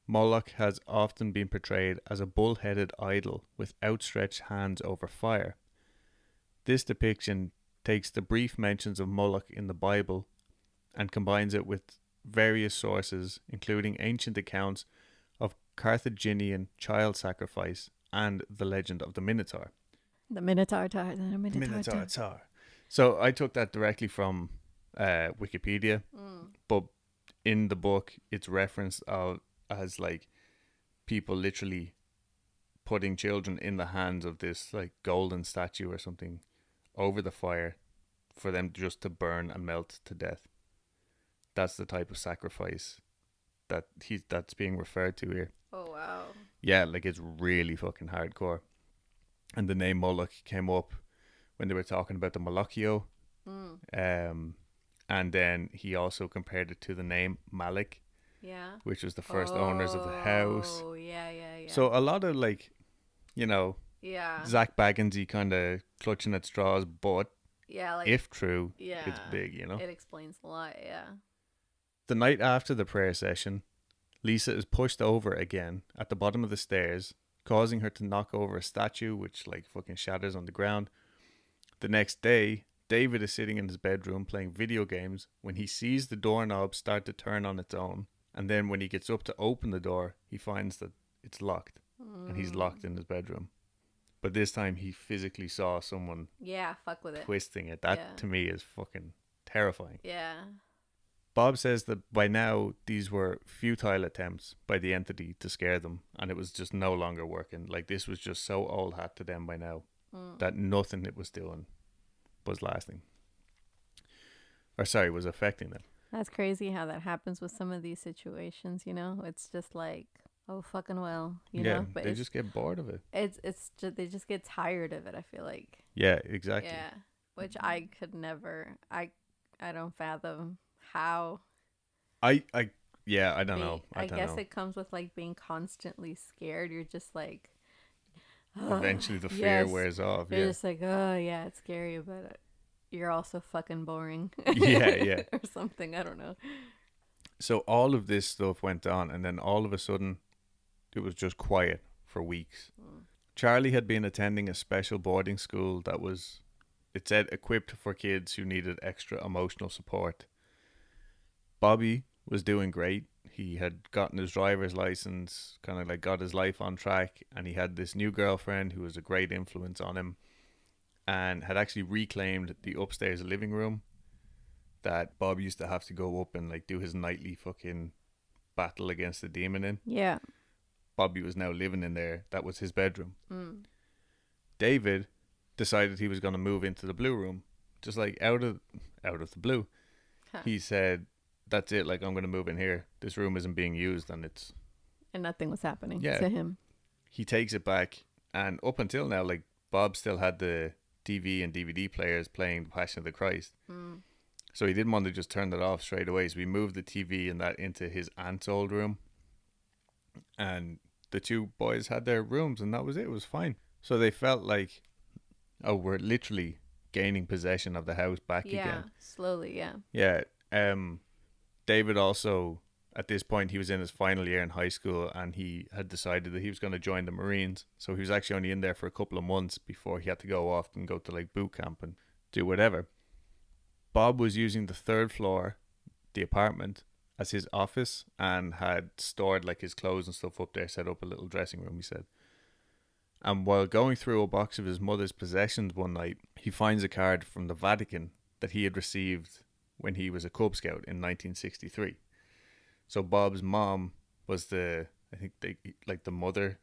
Moloch has often been portrayed as a bull-headed idol with outstretched hands over fire. This depiction takes the brief mentions of Moloch in the Bible and combines it with various sources, including ancient accounts of Carthaginian child sacrifice and the legend of the Minotaur. The Minotaur. So I took that directly from Wikipedia, but in the book it's referenced as like people literally putting children in the hands of this like golden statue or something over the fire for them just to burn and melt to death. That's the type of sacrifice that's being referred to here. Oh wow. Yeah, like it's really fucking hardcore. And the name Moloch came up when they were talking about the Molochio. And then he also compared it to the name Malik, which was the first owners of the house. Oh, yeah. So a lot of like, Zach Baggins-y kind of clutching at straws, but like, if true, it's big, It explains a lot, The night after the prayer session, Lisa is pushed over again at the bottom of the stairs, causing her to knock over a statue, which like fucking shatters on the ground. The next day, David is sitting in his bedroom playing video games when he sees the doorknob start to turn on its own. And then when he gets up to open the door, he finds that it's locked. And he's locked in his bedroom. But this time he physically saw someone fuck with it. Twisting it. That to me is fucking terrifying. Yeah. Bob says that by now these were futile attempts by the entity to scare them, and it was just no longer working. Like, this was just so old hat to them by now that nothing it was doing was lasting. Was affecting them. That's crazy how that happens with some of these situations, It's just like, oh, fucking well, you know? But they just get bored of it. It's just, they just get tired of it, I feel like. Yeah, exactly. Yeah, which I could never, I don't fathom how. I don't know. I guess it comes with like being constantly scared. You're just like, eventually the fear wears off. You're just like, oh yeah, it's scary, but you're also fucking boring. Yeah. Or something. I don't know. So all of this stuff went on, and then all of a sudden, it was just quiet for weeks. Charlie had been attending a special boarding school that was, it said, equipped for kids who needed extra emotional support. Bobby was doing great. He had gotten his driver's license, kind of like got his life on track, and he had this new girlfriend who was a great influence on him, and had actually reclaimed the upstairs living room that Bob used to have to go up and like do his nightly fucking battle against the demon in. Yeah. Bobby was now living in there. That was his bedroom. David decided he was going to move into the blue room, just like out of the blue. He said, that's it, like, I'm going to move in here. This room isn't being used, and nothing was happening to him. He takes it back, and up until now, like, Bob still had the TV and DVD players playing The Passion of the Christ. So he didn't want to just turn that off straight away, so we moved the TV and that into his aunt's old room, and the two boys had their rooms, and that was it. It was fine. So they felt like, oh, we're literally gaining possession of the house back again. Yeah, slowly, yeah. Yeah. David also, at this point, he was in his final year in high school, and he had decided that he was going to join the Marines. So he was actually only in there for a couple of months before he had to go off and go to like boot camp and do whatever. Bob was using the third floor, the apartment, as his office, and had stored like his clothes and stuff up there, set up a little dressing room, he said. And while going through a box of his mother's possessions one night, he finds a card from the Vatican that he had received when he was a Cub Scout in 1963. So Bob's mom was the mother,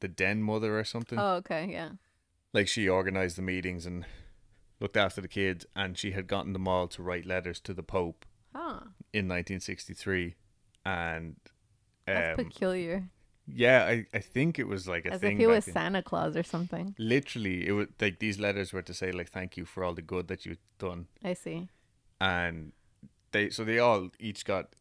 the den mother or something. Oh, okay, yeah. Like, she organized the meetings and looked after the kids, and she had gotten them all to write letters to the Pope in 1963. And that's peculiar. Yeah, I think it was like a as thing. As if he was Santa Claus or something. Literally, it was like these letters were to say like, thank you for all the good that you've done. I see. And they all each got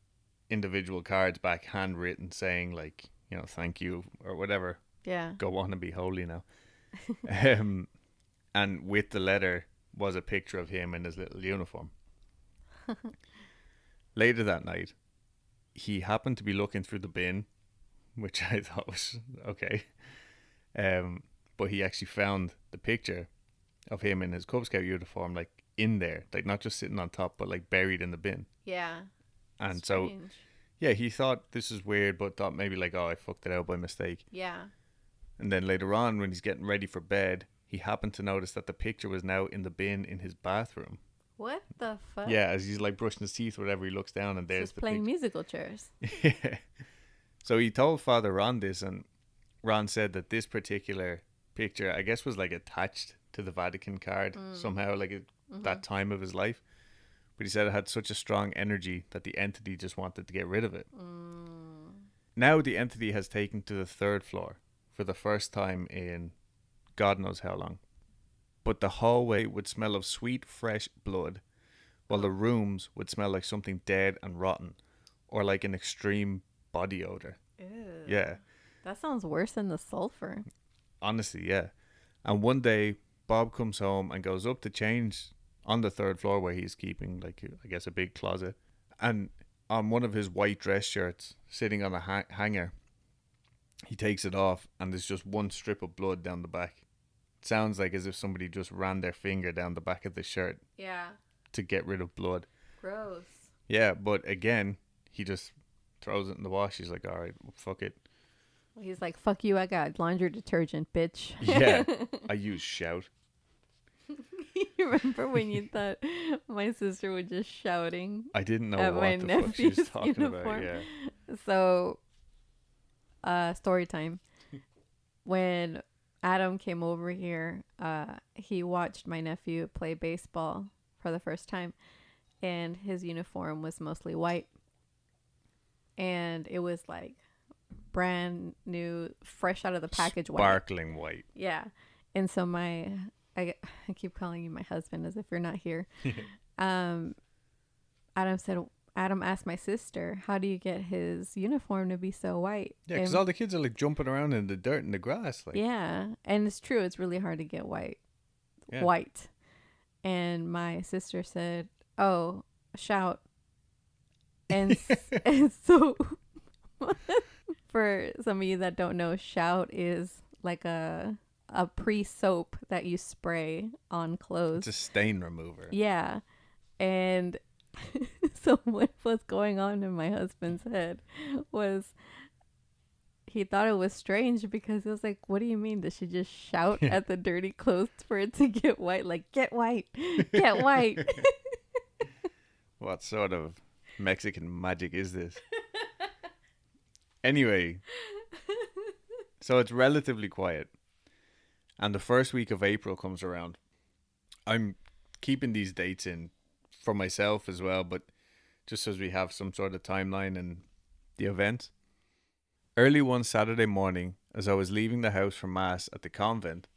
individual cards back, handwritten, saying like, you know, thank you or whatever. Yeah. Go on and be holy now. And with the letter was a picture of him in his little uniform. Later that night, he happened to be looking through the bin, which I thought was okay. But he actually found the picture of him in his Cub Scout uniform, like in there, like not just sitting on top, but like buried in the bin. Yeah. And strange. So, yeah, he thought this is weird, but thought maybe like, oh, I fucked it out by mistake. Yeah. And then later on, when he's getting ready for bed, he happened to notice that the picture was now in the bin in his bathroom. What the fuck? Yeah, as he's like brushing his teeth or whatever, he looks down and there's just playing musical chairs. Yeah. So he told Father Ron this, and Ron said that this particular picture, I guess, was like attached to the Vatican card somehow, like at that time of his life. But he said it had such a strong energy that the entity just wanted to get rid of it. Now the entity has taken to the third floor for the first time in God knows how long. But the hallway would smell of sweet, fresh blood, while the rooms would smell like something dead and rotten, or like an extreme body odor. Ew. Yeah. That sounds worse than the sulfur. Honestly, yeah. And one day, Bob comes home and goes up to change on the third floor where he's keeping, like, I guess, a big closet. And on one of his white dress shirts, sitting on a hanger, he takes it off and there's just one strip of blood down the back. It sounds like as if somebody just ran their finger down the back of the shirt. Yeah. To get rid of blood. Gross. Yeah, but again, he just throws it in the wash. He's like, all right, well, fuck it. He's like, fuck you, I got laundry detergent, bitch. Yeah, I use Shout. You remember when you thought my sister was just shouting? I didn't know at what my the fuck she was nephew's talking uniform. about. Yeah. So, story time. When Adam came over here, he watched my nephew play baseball for the first time, and his uniform was mostly white. And it was like brand new, fresh out of the package white. Sparkling white. Yeah. And so I keep calling you my husband as if you're not here. Adam asked my sister, how do you get his uniform to be so white? Yeah, because all the kids are like jumping around in the dirt and the grass. Like. Yeah. And it's true. It's really hard to get white. Yeah. White. And my sister said, oh, Shout. And, and so for some of you that don't know, Shout is like a pre-soap that you spray on clothes. It's a stain remover. Yeah. And so what was going on in my husband's head was he thought it was strange because it was like, what do you mean? Does she just shout at the dirty clothes for it to get white? Like, get white, get white. What sort of Mexican magic is this? Anyway, so it's relatively quiet. And the first week of April comes around. I'm keeping these dates in for myself as well, but just as we have some sort of timeline and the events. Early one Saturday morning, as I was leaving the house for Mass at the convent,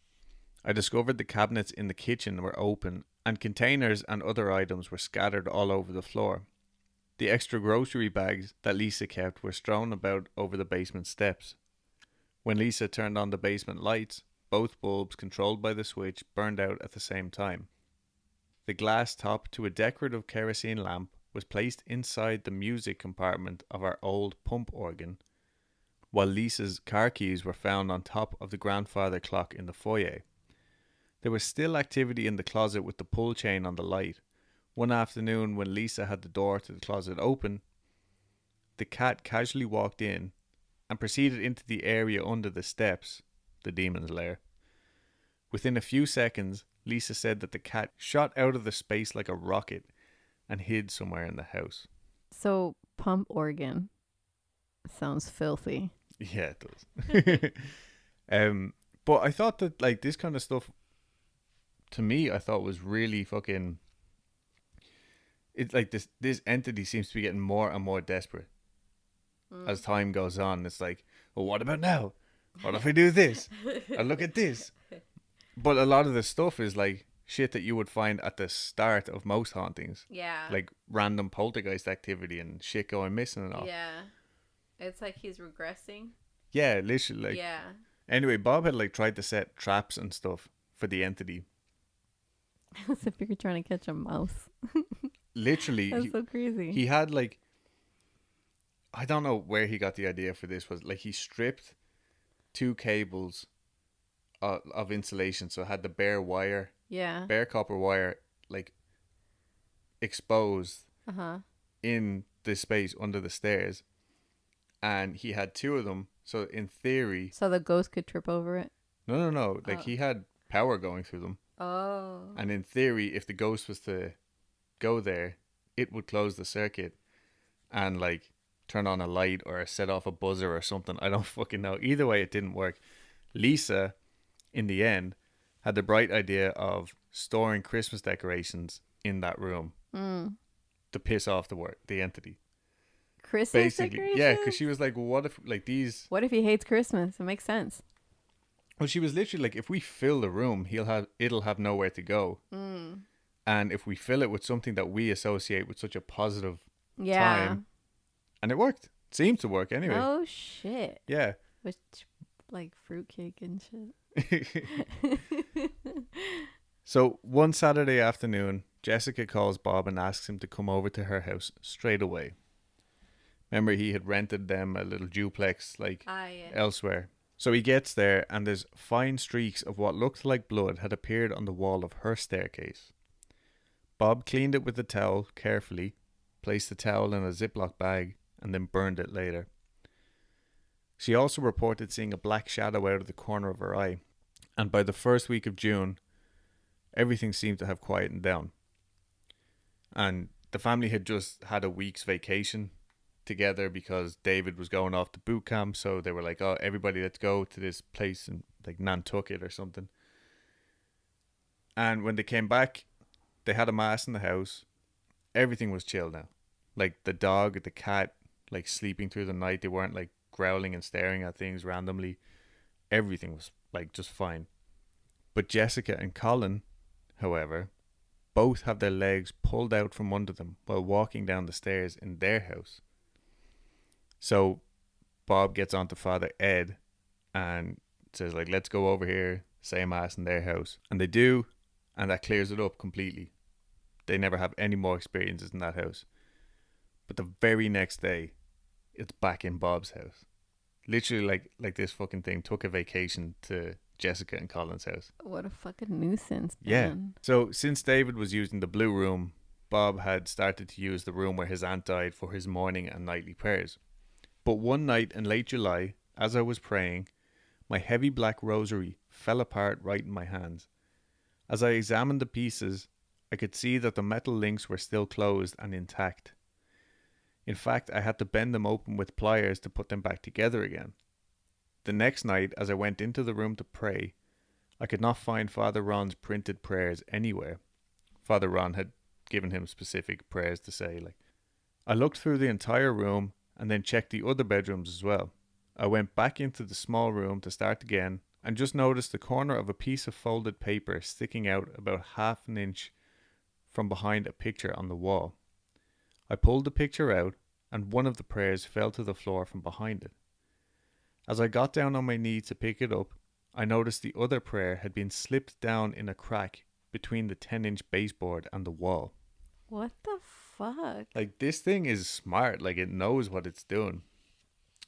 I discovered the cabinets in the kitchen were open and containers and other items were scattered all over the floor. The extra grocery bags that Lisa kept were strewn about over the basement steps. When Lisa turned on the basement lights, both bulbs controlled by the switch burned out at the same time. The glass top to a decorative kerosene lamp was placed inside the music compartment of our old pump organ, while Lisa's car keys were found on top of the grandfather clock in the foyer. There was still activity in the closet with the pull chain on the light. One afternoon when Lisa had the door to the closet open, the cat casually walked in and proceeded into the area under the steps, the demon's lair. Within a few seconds, Lisa said that the cat shot out of the space like a rocket and hid somewhere in the house. So, pump organ sounds filthy. Yeah, it does. But I thought that like this kind of stuff, to me, I thought was really fucking. It's like this entity seems to be getting more and more desperate as time goes on. It's like, well, what about now? What if I do this? And look at this. But a lot of the stuff is like shit that you would find at the start of most hauntings. Yeah. Like random poltergeist activity and shit going missing and all. Yeah. It's like he's regressing. Yeah, literally. Like, yeah. Anyway, Bob had like tried to set traps and stuff for the entity. As if you're trying to catch a mouse. Literally. That's so crazy. He had like, I don't know where he got the idea for this. Was like he stripped 2 cables of insulation, so it had the bare wire, bare copper wire, like exposed in the space under the stairs, and he had 2 of them. So in theory, so the ghost could trip over it. No. Like he had power going through them. Oh. And in theory, if the ghost was to go there, it would close the circuit and like turn on a light or set off a buzzer or something. I don't fucking know. Either way, it didn't work. Lisa, in the end, had the bright idea of storing Christmas decorations in that room to piss off the entity. Christmas decorations? Yeah, because she was like, well, what if like these... What if he hates Christmas? It makes sense. Well, she was literally like, if we fill the room, it'll have nowhere to go. And if we fill it with something that we associate with such a positive time, and it worked. It seemed to work anyway. Oh shit. Yeah. Which, like fruitcake and shit. So one Saturday afternoon, Jessica calls Bob and asks him to come over to her house straight away. Remember, he had rented them a little duplex elsewhere. So he gets there, and there's fine streaks of what looked like blood had appeared on the wall of her staircase. Bob cleaned it with a towel carefully, placed the towel in a Ziploc bag, and then burned it later. She also reported seeing a black shadow out of the corner of her eye, and by the first week of June, everything seemed to have quietened down. And the family had just had a week's vacation together because David was going off to boot camp, so they were like, oh, everybody, let's go to this place in like Nantucket or something. And when they came back, they had a mass in the house. Everything was chill now. Like the dog, the cat, like sleeping through the night. They weren't like growling and staring at things randomly. Everything was like just fine. But Jessica and Colin, however, both have their legs pulled out from under them while walking down the stairs in their house. So Bob gets onto Father Ed and says, like, let's go over here, say mass in their house. And they do, and that clears it up completely. They never have any more experiences in that house. But the very next day, it's back in Bob's house. Literally like this fucking thing took a vacation to Jessica and Colin's house. What a fucking nuisance, man. Yeah. So since David was using the blue room, Bob had started to use the room where his aunt died for his morning and nightly prayers. But one night in late July, as I was praying, my heavy black rosary fell apart right in my hands. As I examined the pieces, I could see that the metal links were still closed and intact. In fact, I had to bend them open with pliers to put them back together again. The next night, as I went into the room to pray, I could not find Father Ron's printed prayers anywhere. Father Ron had given him specific prayers to say. I looked through the entire room and then checked the other bedrooms as well. I went back into the small room to start again and just noticed the corner of a piece of folded paper sticking out about half an inch from behind a picture on the wall. I pulled the picture out and one of the prayers fell to the floor from behind it. As I got down on my knee to pick it up, I noticed the other prayer had been slipped down in a crack between the 10-inch baseboard and the wall. What the fuck? Like, this thing is smart. Like, it knows what it's doing.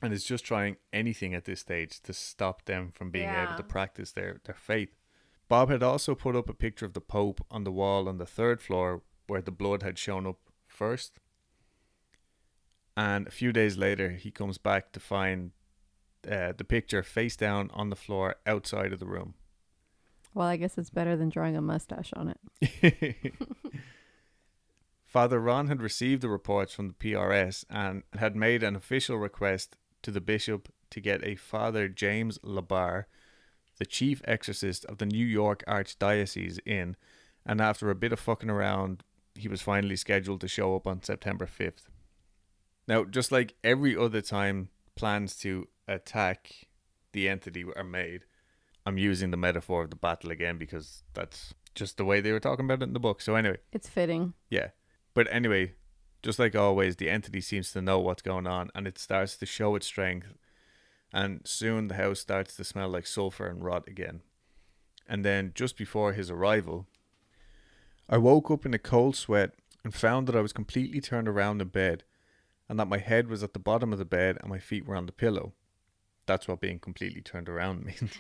And it's just trying anything at this stage to stop them from being able to practice their faith. Bob had also put up a picture of the Pope on the wall on the third floor where the blood had shown up first. And a few days later, he comes back to find the picture face down on the floor outside of the room. Well, I guess it's better than drawing a mustache on it. Father Ron had received the reports from the PRS and had made an official request to the bishop to get a Father James Labar, the chief exorcist of the New York Archdiocese, in, and after a bit of fucking around, he was finally scheduled to show up on September 5th. Now, just like every other time plans to attack the entity are made, I'm using the metaphor of the battle again because that's just the way they were talking about it in the book. So anyway. It's fitting. Yeah. But anyway, just like always, the entity seems to know what's going on and it starts to show its strength. And soon the house starts to smell like sulfur and rot again. And then just before his arrival, I woke up in a cold sweat and found that I was completely turned around in bed and that my head was at the bottom of the bed and my feet were on the pillow. That's what being completely turned around means.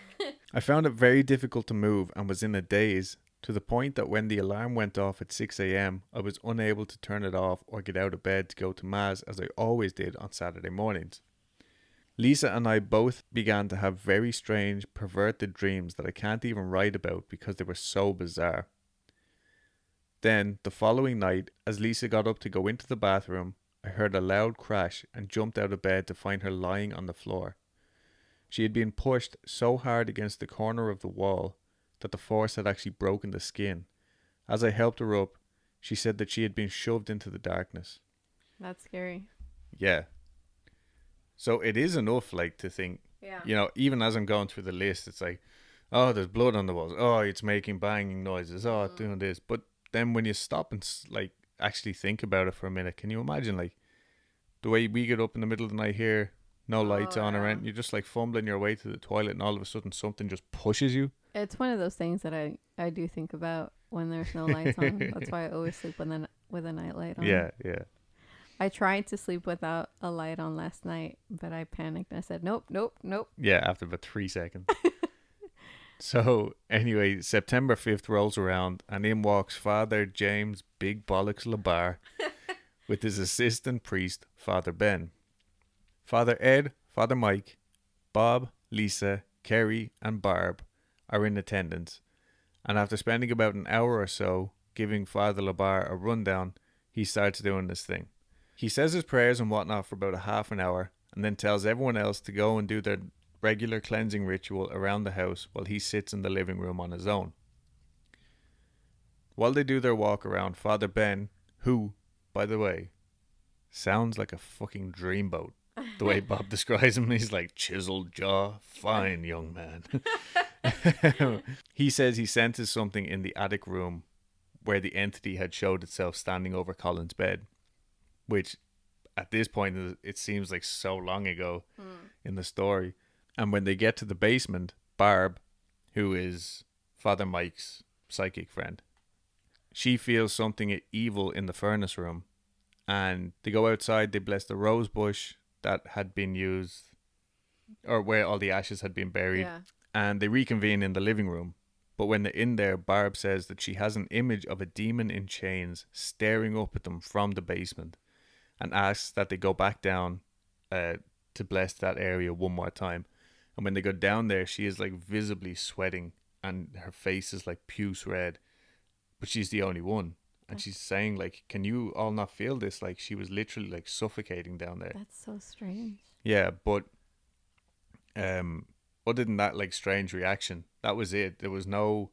I found it very difficult to move and was in a daze, to the point that when the alarm went off at 6 a.m, I was unable to turn it off or get out of bed to go to Mass as I always did on Saturday mornings. Lisa and I both began to have very strange, perverted dreams that I can't even write about because they were so bizarre. Then, the following night, as Lisa got up to go into the bathroom, I heard a loud crash and jumped out of bed to find her lying on the floor. She had been pushed so hard against the corner of the wall that the force had actually broken the skin. As I helped her up, she said that she had been shoved into the darkness. That's scary. Yeah. So it is enough, like, to think, you know, even as I'm going through the list, it's like, Oh, there's blood on the walls. Oh, it's making banging noises. Oh, it's doing this. But then when you stop and like actually think about it for a minute, can you imagine like the way we get up in the middle of the night here, no lights on or anything, you're just like fumbling your way to the toilet and all of a sudden something just pushes you. It's one of those things that I do think about when there's no lights on. That's why I always sleep with a night light on. Yeah, yeah. I tried to sleep without a light on last night, but I panicked and I said, nope. Yeah, after about 3 seconds. So, anyway, September 5th rolls around and in walks Father James Big Bollocks Labar with his assistant priest, Father Ben. Father Ed, Father Mike, Bob, Lisa, Kerry, and Barb are in attendance. And after spending about an hour or so giving Father Labar a rundown, he starts doing this thing. He says his prayers and whatnot for about a half an hour and then tells everyone else to go and do their regular cleansing ritual around the house while he sits in the living room on his own. While they do their walk around, Father Ben, who, by the way, sounds like a fucking dreamboat, the way Bob describes him, he's like chiseled jaw, fine young man. He says he senses something in the attic room where the entity had showed itself standing over Colin's bed, which at this point it seems like so long ago in the story. And when they get to the basement, Barb, who is Father Mike's psychic friend, she feels something evil in the furnace room. And they go outside, they bless the rose bush that had been used, or where all the ashes had been buried. Yeah. And they reconvene in the living room. But when they're in there, Barb says that she has an image of a demon in chains staring up at them from the basement and asks that they go back down to bless that area one more time. And when they go down there, she is like visibly sweating and her face is like puce red, but she's the only one. And she's saying like, can you all not feel this? Like she was literally like suffocating down there. That's so strange. Yeah, but other than that like strange reaction, that was it. There was no,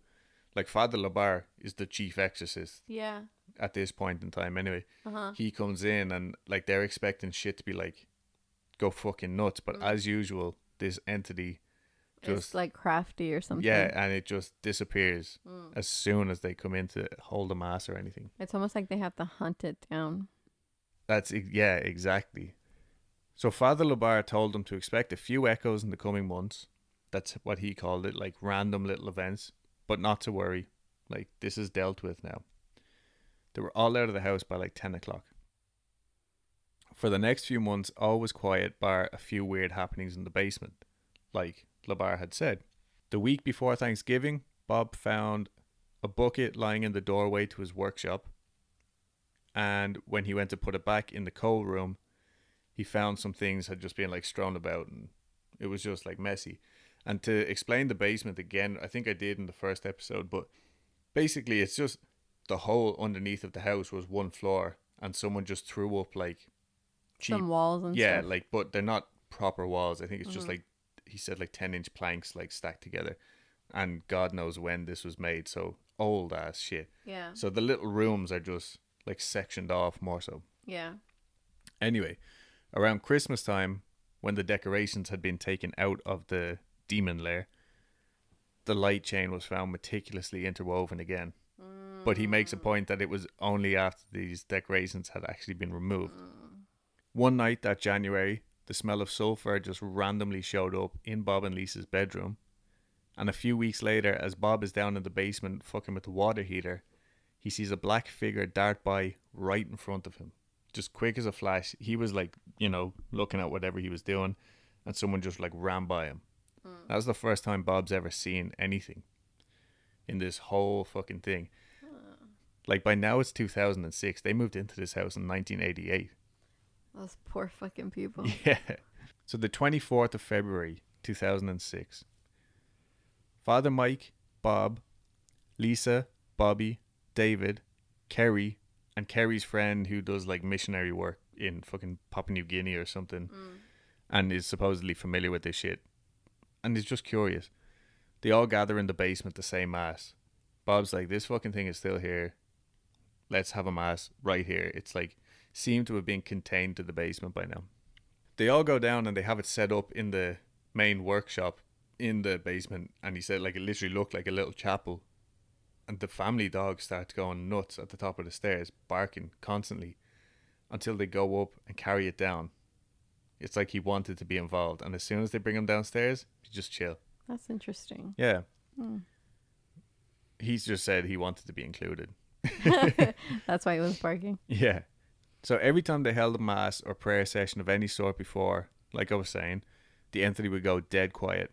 like, Father Labar is the chief exorcist. Yeah. At this point in time anyway. Uh-huh. He comes in and like they're expecting shit to be like go fucking nuts, but as usual this entity just it's like crafty or something. Yeah, and it just disappears as soon as they come in to hold a mass or anything. It's almost like they have to hunt it down. Yeah, exactly. So Father Labar told them to expect a few echoes in the coming months. That's what he called it, like random little events, but not to worry, like this is dealt with now. They were all out of the house by like 10 o'clock. For the next few months, all was quiet bar a few weird happenings in the basement, like Labar had said. The week before Thanksgiving, Bob found a bucket lying in the doorway to his workshop, and when he went to put it back in the coal room, he found some things had just been like strewn about and it was just like messy. And to explain the basement again, I think I did in the first episode, but basically it's just the whole underneath of the house was one floor and someone just threw up like cheap, some walls and yeah, stuff. like, but they're not proper walls. I think it's just like he said, like 10-inch planks like stacked together, and God knows when this was made, so old ass shit. Yeah. So the little rooms are just like sectioned off more so. Yeah. Anyway, around Christmas time, when the decorations had been taken out of the demon lair, the light chain was found meticulously interwoven again. But he makes a point that it was only after these decorations had actually been removed. One night that January, the smell of sulfur just randomly showed up in Bob and Lisa's bedroom. And a few weeks later, as Bob is down in the basement fucking with the water heater, he sees a black figure dart by right in front of him. Just quick as a flash. He was like, looking at whatever he was doing, and someone just like ran by him. That was the first time Bob's ever seen anything in this whole fucking thing. Like by now it's 2006. They moved into this house in 1988. Those poor fucking people. Yeah. So the 24th of February, 2006. Father Mike, Bob, Lisa, Bobby, David, Kerry, and Kerry's friend who does like missionary work in fucking Papua New Guinea or something and is supposedly familiar with this shit and is just curious. They all gather in the basement to say mass. Bob's like, this fucking thing is still here. Let's have a mass right here. It's like seemed to have been contained to the basement by now. They all go down and they have it set up in the main workshop in the basement, and he said like it literally looked like a little chapel, and the family dog starts going nuts at the top of the stairs, barking constantly until they go up and carry it down. It's like he wanted to be involved, and as soon as they bring him downstairs, he just chill. That's interesting. Yeah. Hmm. He's just said he wanted to be included. That's why he was barking. Yeah. So every time they held a mass or prayer session of any sort before, like I was saying, the entity would go dead quiet.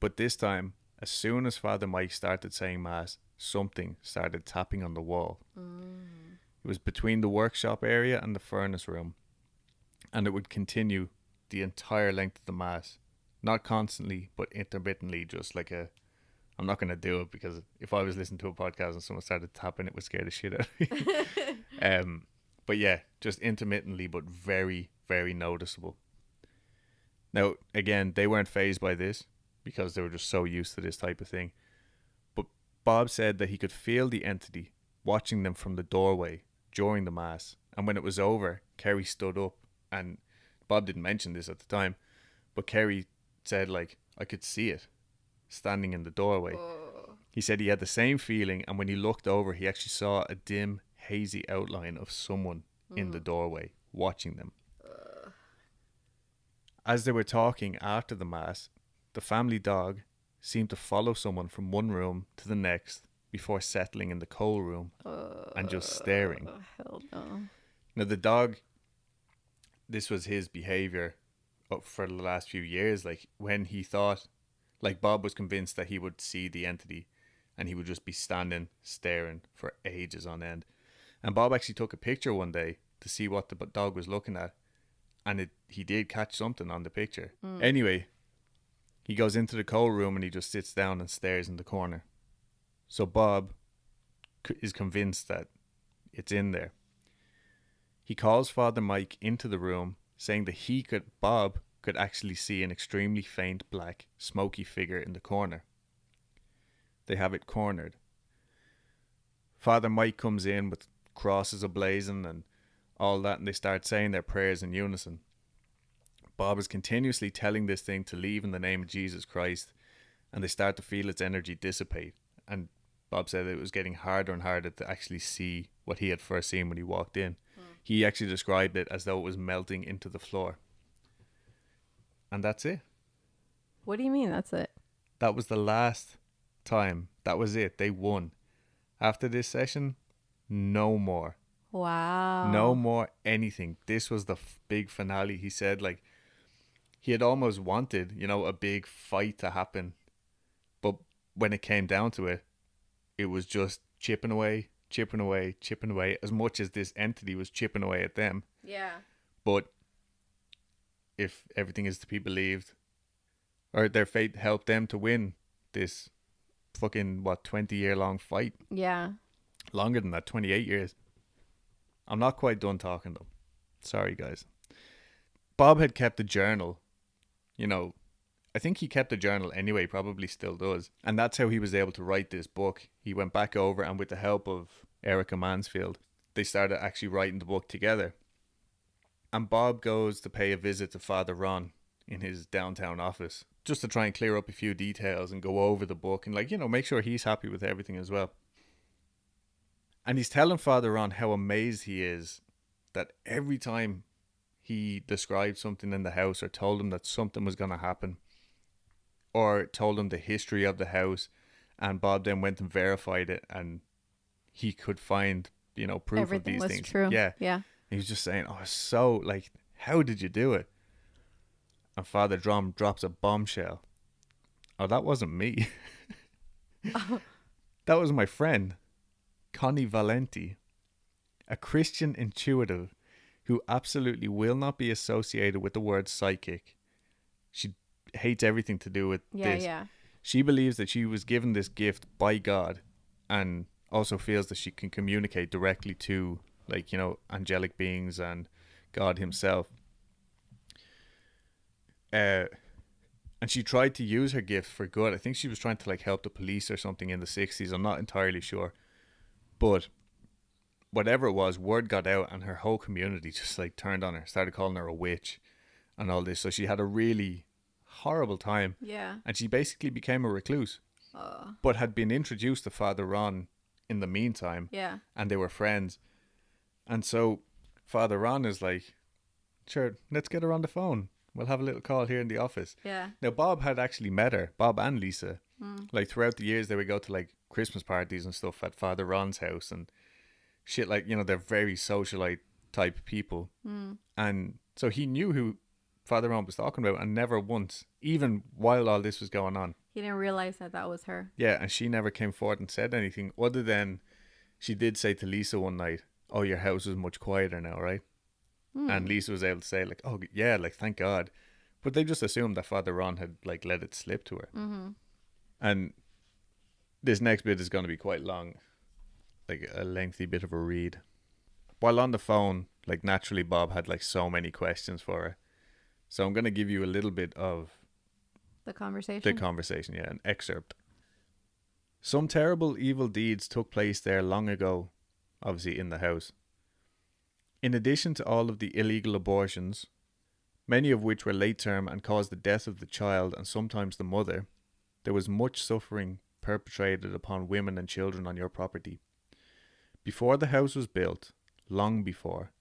But this time, as soon as Father Mike started saying mass, something started tapping on the wall. It was between the workshop area and the furnace room, and it would continue the entire length of the mass. Not constantly, but intermittently, just like a... I'm not going to do it, because if I was listening to a podcast and someone started tapping, it would scare the shit out of me. But yeah, just intermittently, but very, very noticeable. Now, again, they weren't fazed by this because they were just so used to this type of thing. But Bob said that he could feel the entity watching them from the doorway during the mass. And when it was over, Kerry stood up, and Bob didn't mention this at the time, but Kerry said, like, I could see it standing in the doorway. He said he had the same feeling, and when he looked over, he actually saw a dim, hazy outline of someone in the doorway watching them. As they were talking after the mass, the family dog seemed to follow someone from one room to the next before settling in the coal room and just staring. Hell no. Now the dog, this was his behavior for the last few years. Like when he thought, like Bob was convinced that he would see the entity and he would just be standing staring for ages on end. And Bob actually took a picture one day to see what the dog was looking at, and he did catch something on the picture. Anyway, he goes into the coal room and he just sits down and stares in the corner. So Bob is convinced that it's in there. He calls Father Mike into the room, saying that Bob could actually see an extremely faint black smoky figure in the corner. They have it cornered. Father Mike comes in with crosses ablazing and all that, and they start saying their prayers in unison. Bob is continuously telling this thing to leave in the name of Jesus Christ, and they start to feel its energy dissipate. And Bob said it was getting harder and harder to actually see what he had first seen when he walked in. He actually described it as though it was melting into the floor. And that's it. What do you mean that's it? That was the last time. That was it. They won. After this session, no more. Wow. No more anything. This was the big finale. He said, like, he had almost wanted, a big fight to happen. But when it came down to it, it was just chipping away, as much as this entity was chipping away at them. Yeah. But if everything is to be believed, or their fate helped them to win this fucking, 20-year long fight. Yeah. Longer than that, 28 years. I'm not quite done talking though. Sorry, guys. Bob had kept a journal. I think he kept a journal anyway, probably still does. And that's how he was able to write this book. He went back over, and with the help of Erica Mansfield, they started actually writing the book together. And Bob goes to pay a visit to Father Ron in his downtown office, just to try and clear up a few details and go over the book and make sure he's happy with everything as well. And he's telling Father Ron how amazed he is that every time he described something in the house or told him that something was going to happen, or told him the history of the house, and Bob then went and verified it, and he could find, proof Everything of these was things. True. Yeah. He was just saying, so, how did you do it? And Father Drum drops a bombshell. Oh, that wasn't me. That was my friend, Connie Valenti, a Christian intuitive who absolutely will not be associated with the word psychic. She hates everything to do with this. Yeah. She believes that she was given this gift by God, and also feels that she can communicate directly to, angelic beings and God himself. And she tried to use her gift for good. I think she was trying to help the police or something in the 60s. I'm not entirely sure. But whatever it was, word got out, and her whole community just turned on her, started calling her a witch and all this. So she had a really horrible time. Yeah. And she basically became a recluse, but had been introduced to Father Ron in the meantime. Yeah. And they were friends. And so Father Ron is like, sure, let's get her on the phone. We'll have a little call here in the office. Yeah. Now, Bob had actually met her, Bob and Lisa. Like, throughout the years, they would go to, like, Christmas parties and stuff at Father Ron's house and shit. Like, you know, they're very socialite type people. And so he knew who Father Ron was talking about, and never once, even while all this was going on. He didn't realize that that was her. Yeah, and she never came forward and said anything, other than she did say to Lisa one night, oh, your house is much quieter now, right? And Lisa was able to say, like, oh, yeah, like, thank God. But they just assumed that Father Ron had, like, let it slip to her. And this next bit is going to be quite long, like a lengthy bit of a read. While on the phone, like, naturally, Bob had, like, so many questions for her. So I'm going to give you a little bit of The conversation? yeah, an excerpt. Some terrible evil deeds took place there long ago, obviously in the house. In addition to all of the illegal abortions, many of which were late term and caused the death of the child and sometimes the mother, there was much suffering perpetrated upon women and children on your property. Before the house was built, long before,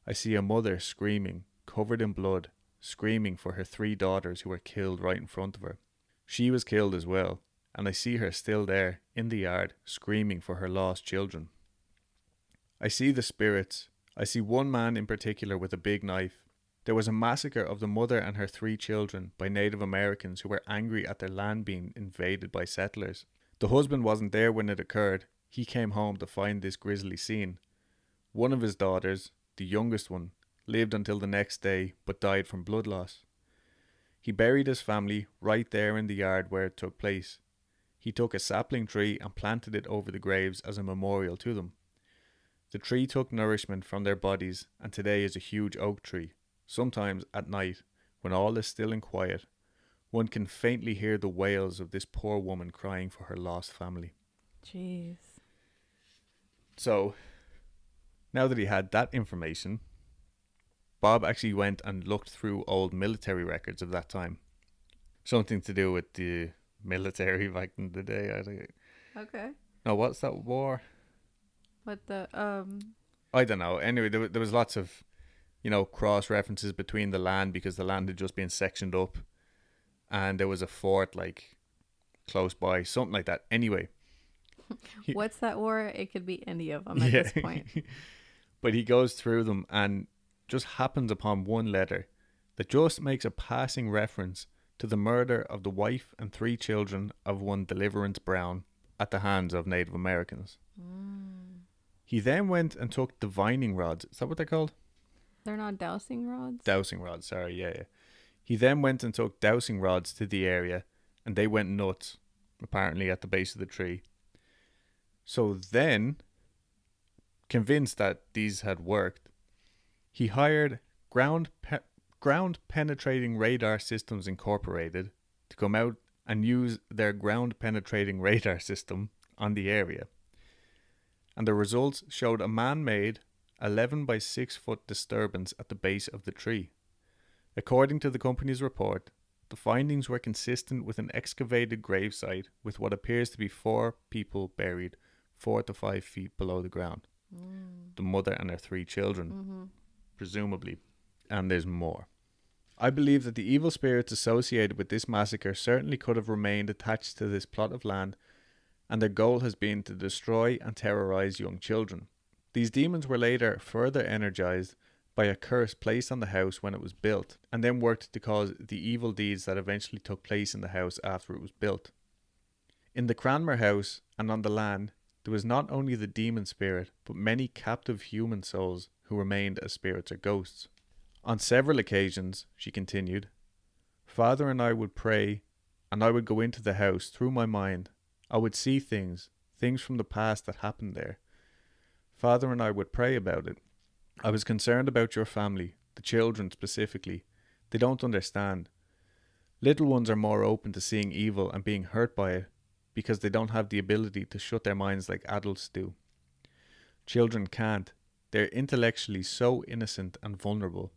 I see a mother screaming, covered in blood, screaming for her 3 daughters who were killed right in front of her. She was killed as well, and I see her still there, in the yard, screaming for her lost children. I see the spirits. I see one man in particular with a big knife. There was a massacre of the mother and her 3 children by Native Americans who were angry at their land being invaded by settlers. The husband wasn't there when it occurred. He came home to find this grisly scene. One of his daughters, the youngest one, lived until the next day but died from blood loss. He buried his family right there in the yard where it took place. He took a sapling tree and planted it over the graves as a memorial to them. The tree took nourishment from their bodies and today is a huge oak tree. Sometimes at night, when all is still and quiet, one can faintly hear the wails of this poor woman crying for her lost family. Jeez. So, now that he had that information, Bob actually went and looked through old military records of that time. Something to do with the military back in the day, I think. Okay. No, what's that war? What the, I don't know. Anyway, there was lots of, you know, cross references between the land because the land had just been sectioned up and there was a fort, like, close by, something like that. Anyway. What's that war? It could be any of them at this point. But he goes through them and just happens upon one letter that just makes a passing reference to the murder of the wife and 3 children of one Deliverance Brown at the hands of Native Americans. He then went and took divining rods. Is that what they're called? They're not dowsing rods? Dowsing rods, sorry, yeah. He then went and took dowsing rods to the area and they went nuts, apparently at the base of the tree. So then, convinced that these had worked, he hired Ground Penetrating Radar Systems Incorporated to come out and use their ground penetrating radar system on the area. And the results showed a man-made 11 by 6 foot disturbance at the base of the tree. According to the company's report, the findings were consistent with an excavated gravesite with what appears to be 4 people buried 4 to 5 feet below the ground. The mother and her 3 children, presumably. And there's more. I believe that the evil spirits associated with this massacre certainly could have remained attached to this plot of land, and their goal has been to destroy and terrorize young children. These demons were later further energized by a curse placed on the house when it was built, and then worked to cause the evil deeds that eventually took place in the house after it was built. In the Cranmer house and on the land, there was not only the demon spirit, but many captive human souls who remained as spirits or ghosts. On several occasions, she continued, Father and I would pray, and I would go into the house through my mind. I would see things from the past that happened there. Father and I would pray about it. I was concerned about your family, the children specifically. They don't understand. Little ones are more open to seeing evil and being hurt by it because they don't have the ability to shut their minds like adults do. Children can't. They're intellectually so innocent and vulnerable.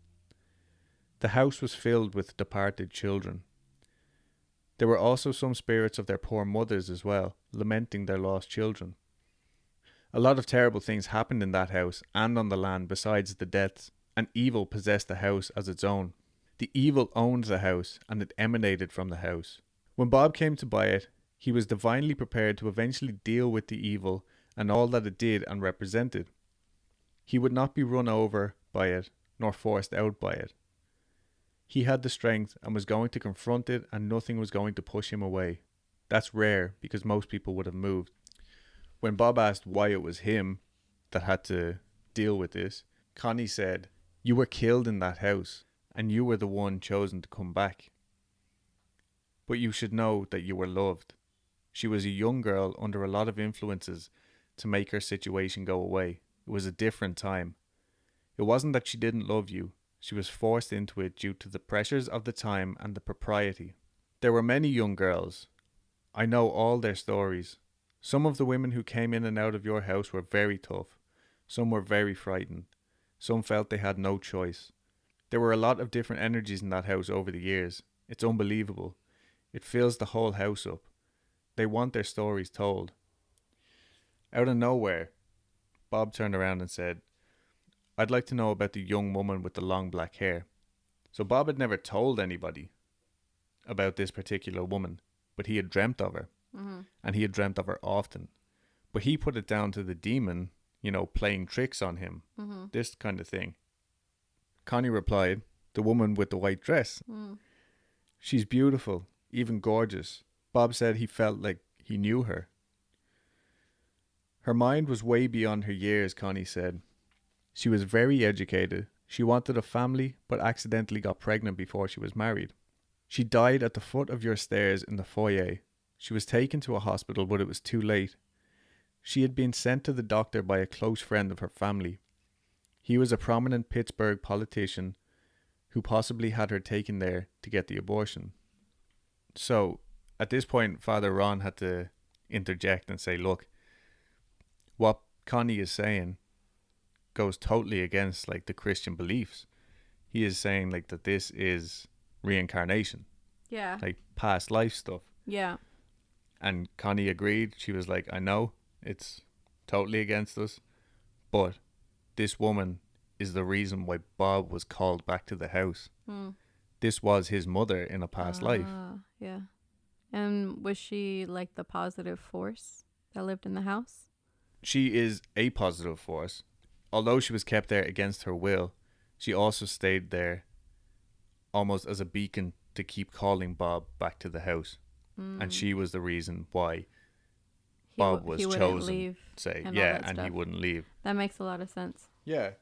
The house was filled with departed children. There were also some spirits of their poor mothers as well, lamenting their lost children. A lot of terrible things happened in that house and on the land besides the deaths, and evil possessed the house as its own. The evil owned the house, and it emanated from the house. When Bob came to buy it, he was divinely prepared to eventually deal with the evil and all that it did and represented. He would not be run over by it, nor forced out by it. He had the strength and was going to confront it, and nothing was going to push him away. That's rare, because most people would have moved. When Bob asked why it was him that had to deal with this, Connie said, "You were killed in that house, and you were the one chosen to come back. But you should know that you were loved." She was a young girl under a lot of influences to make her situation go away. It was a different time. It wasn't that she didn't love you. She was forced into it due to the pressures of the time and the propriety. There were many young girls. I know all their stories. Some of the women who came in and out of your house were very tough. Some were very frightened. Some felt they had no choice. There were a lot of different energies in that house over the years. It's unbelievable. It fills the whole house up. They want their stories told. Out of nowhere, Bob turned around and said, "I'd like to know about the young woman with the long black hair." So Bob had never told anybody about this particular woman, but he had dreamt of her. Mm-hmm. And he had dreamt of her often. But he put it down to the demon, playing tricks on him. Mm-hmm. This kind of thing. Connie replied, "The woman with the white dress. Mm. She's beautiful, even gorgeous." Bob said he felt like he knew her. Her mind was way beyond her years, Connie said. She was very educated. She wanted a family, but accidentally got pregnant before she was married. She died at the foot of your stairs in the foyer. She was taken to a hospital, but it was too late. She had been sent to the doctor by a close friend of her family. He was a prominent Pittsburgh politician who possibly had her taken there to get the abortion. So, at this point, Father Ron had to interject and say, look, what Connie is saying goes totally against the Christian beliefs. He is saying that this is reincarnation. Yeah. Past life stuff. Yeah. And Connie agreed. She was like, I know it's totally against us, but this woman is the reason why Bob was called back to the house. Mm. This was his mother in a past life. Yeah. And was she the positive force that lived in the house? She is a positive force. Although she was kept there against her will, she also stayed there almost as a beacon to keep calling Bob back to the house. And she was the reason why Bob was chosen. He wouldn't leave. That makes a lot of sense. Yeah.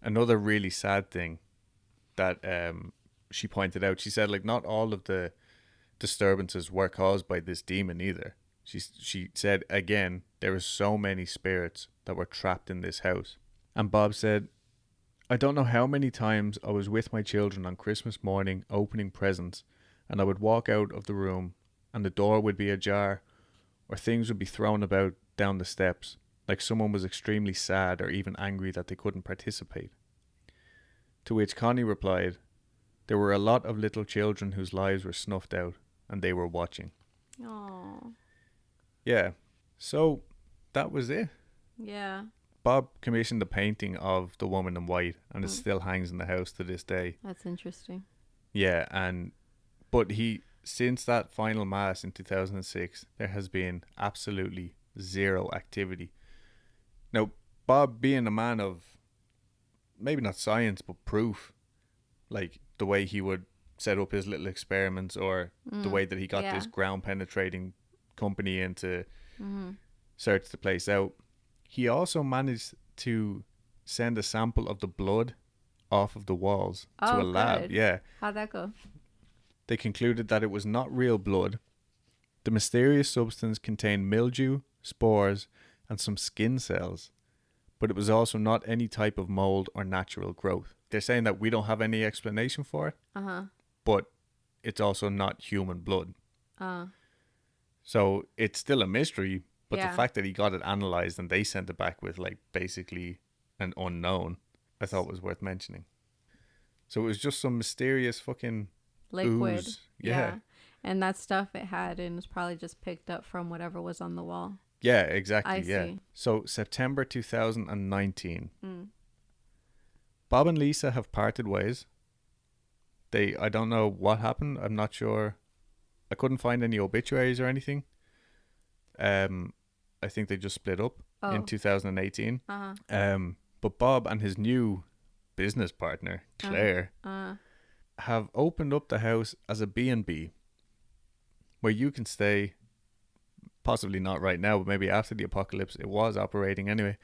Another really sad thing that she pointed out, she said not all of the disturbances were caused by this demon either. She said, again, there were so many spirits that were trapped in this house. And Bob said, I don't know how many times I was with my children on Christmas morning opening presents, and I would walk out of the room and the door would be ajar, or things would be thrown about down the steps, like someone was extremely sad or even angry that they couldn't participate. To which Connie replied, there were a lot of little children whose lives were snuffed out, and they were watching. Aww. Yeah, so that was it. Yeah. Bob commissioned a painting of the woman in white, and it still hangs in the house to this day. That's interesting. Yeah, but since that final mass in 2006, there has been absolutely zero activity. Now, Bob, being a man of maybe not science but proof, the way he would set up his little experiments, or the way that he got this ground penetrating company in to search the place out, he also managed to send a sample of the blood off of the walls to a lab. Good. Yeah. How'd that go? They concluded that it was not real blood. The mysterious substance contained mildew, spores, and some skin cells, but it was also not any type of mold or natural growth. They're saying that we don't have any explanation for it, but it's also not human blood. So it's still a mystery, but the fact that he got it analyzed and they sent it back with basically an unknown, I thought was worth mentioning. So it was just some mysterious fucking liquid. ooze. Yeah. And that stuff it had and was probably just picked up from whatever was on the wall. Yeah, exactly. I yeah. see. So September 2019. Mm. Bob and Lisa have parted ways. I don't know what happened. I'm not sure. I couldn't find any obituaries or anything. I think they just split up in 2018. Uh-huh. But Bob and his new business partner, Claire, have opened up the house as a B&B where you can stay, possibly not right now, but maybe after the apocalypse. It was operating anyway.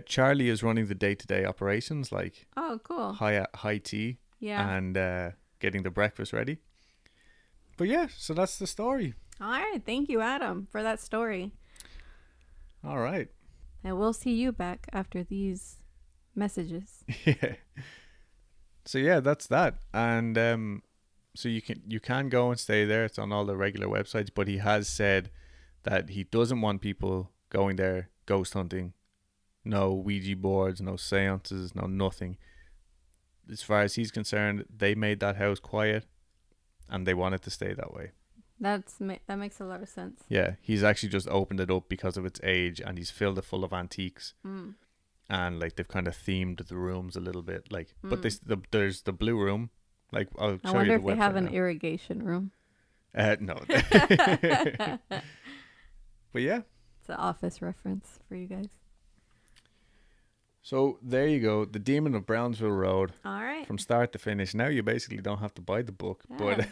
Charlie is running the day-to-day operations, like Oh, cool. high tea and getting the breakfast ready. But yeah, so that's the story. All right. Thank you, Adam, for that story. All right. And we'll see you back after these messages. Yeah. So yeah, that's that. And so you can go and stay there. It's on all the regular websites, but he has said that he doesn't want people going there ghost hunting. No Ouija boards, no seances, no nothing. As far as he's concerned, they made that house quiet and they want it to stay that way. That makes a lot of sense. Yeah, he's actually just opened it up because of its age, and he's filled it full of antiques. And like they've kind of themed the rooms a little bit, like. But there's the blue room. Like I'll show you the website. I wonder if they have an now. irrigation room. No. But yeah. It's an Office reference for you guys. So there you go, The Demon of Brownsville Road. All right. From start to finish. Now you basically don't have to buy the book, Yeah.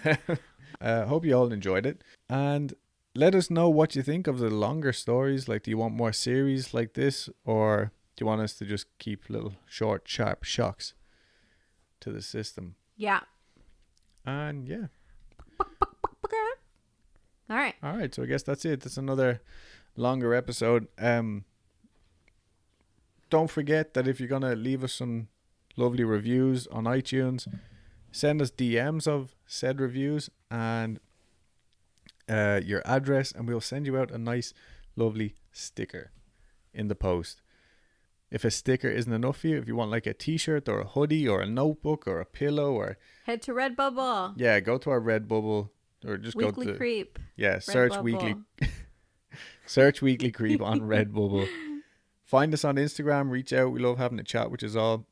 but hope you all enjoyed it. And let us know what you think of the longer stories. Like, do you want more series like this, or do you want us to just keep little short, sharp shocks to the system? Yeah. And yeah. All right. All right. So I guess that's it. That's another longer episode. Don't forget that if you're going to leave us some lovely reviews on iTunes, send us DMs of said reviews and your address, and we'll send you out a nice, lovely sticker in the post. If a sticker isn't enough for you, if you want like a t-shirt or a hoodie or a notebook or a pillow, or head to Redbubble. Yeah, go to our Redbubble or just Weekly go to Creep. Yeah, search Redbubble. search Weekly Creep on Redbubble. Find us on Instagram, reach out. We love having a chat, which is all.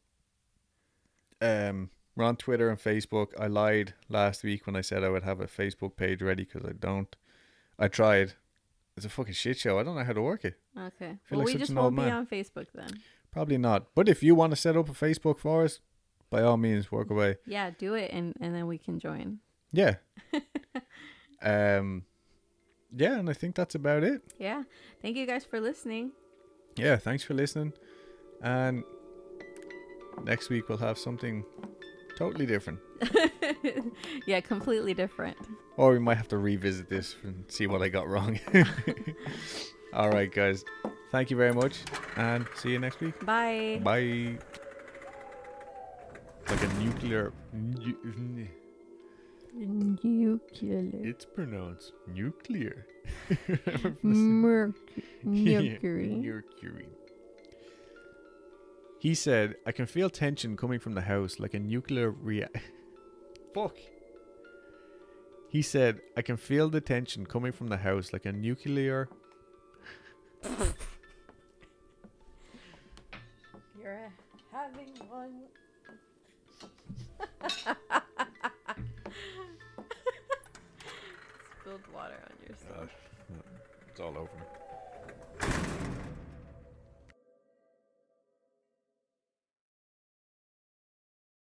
We're on Twitter and Facebook. I lied last week when I said I would have a Facebook page ready, because I don't. I tried. It's a fucking shit show. I don't know how to work it. Okay. feel Well, like we such just an old won't be man. on Facebook then. Probably not. But if you want to set up a Facebook for us, by all means, work away. Yeah, do it and then we can join. Yeah. Yeah, and I think that's about it. Yeah. Thank you guys for listening. Yeah, thanks for listening. And next week we'll have something totally different. Yeah, completely different. Or we might have to revisit this and see what I got wrong. All right, guys. Thank you very much. And see you next week. Bye. Bye. Like a nuclear... Nuclear. It's pronounced nuclear. Mercury. Mercury. He said, I can feel tension coming from the house like a nuclear Fuck. He said, I can feel the tension coming from the house like a nuclear... You're having one. Spilled water on yourself. It's all over me.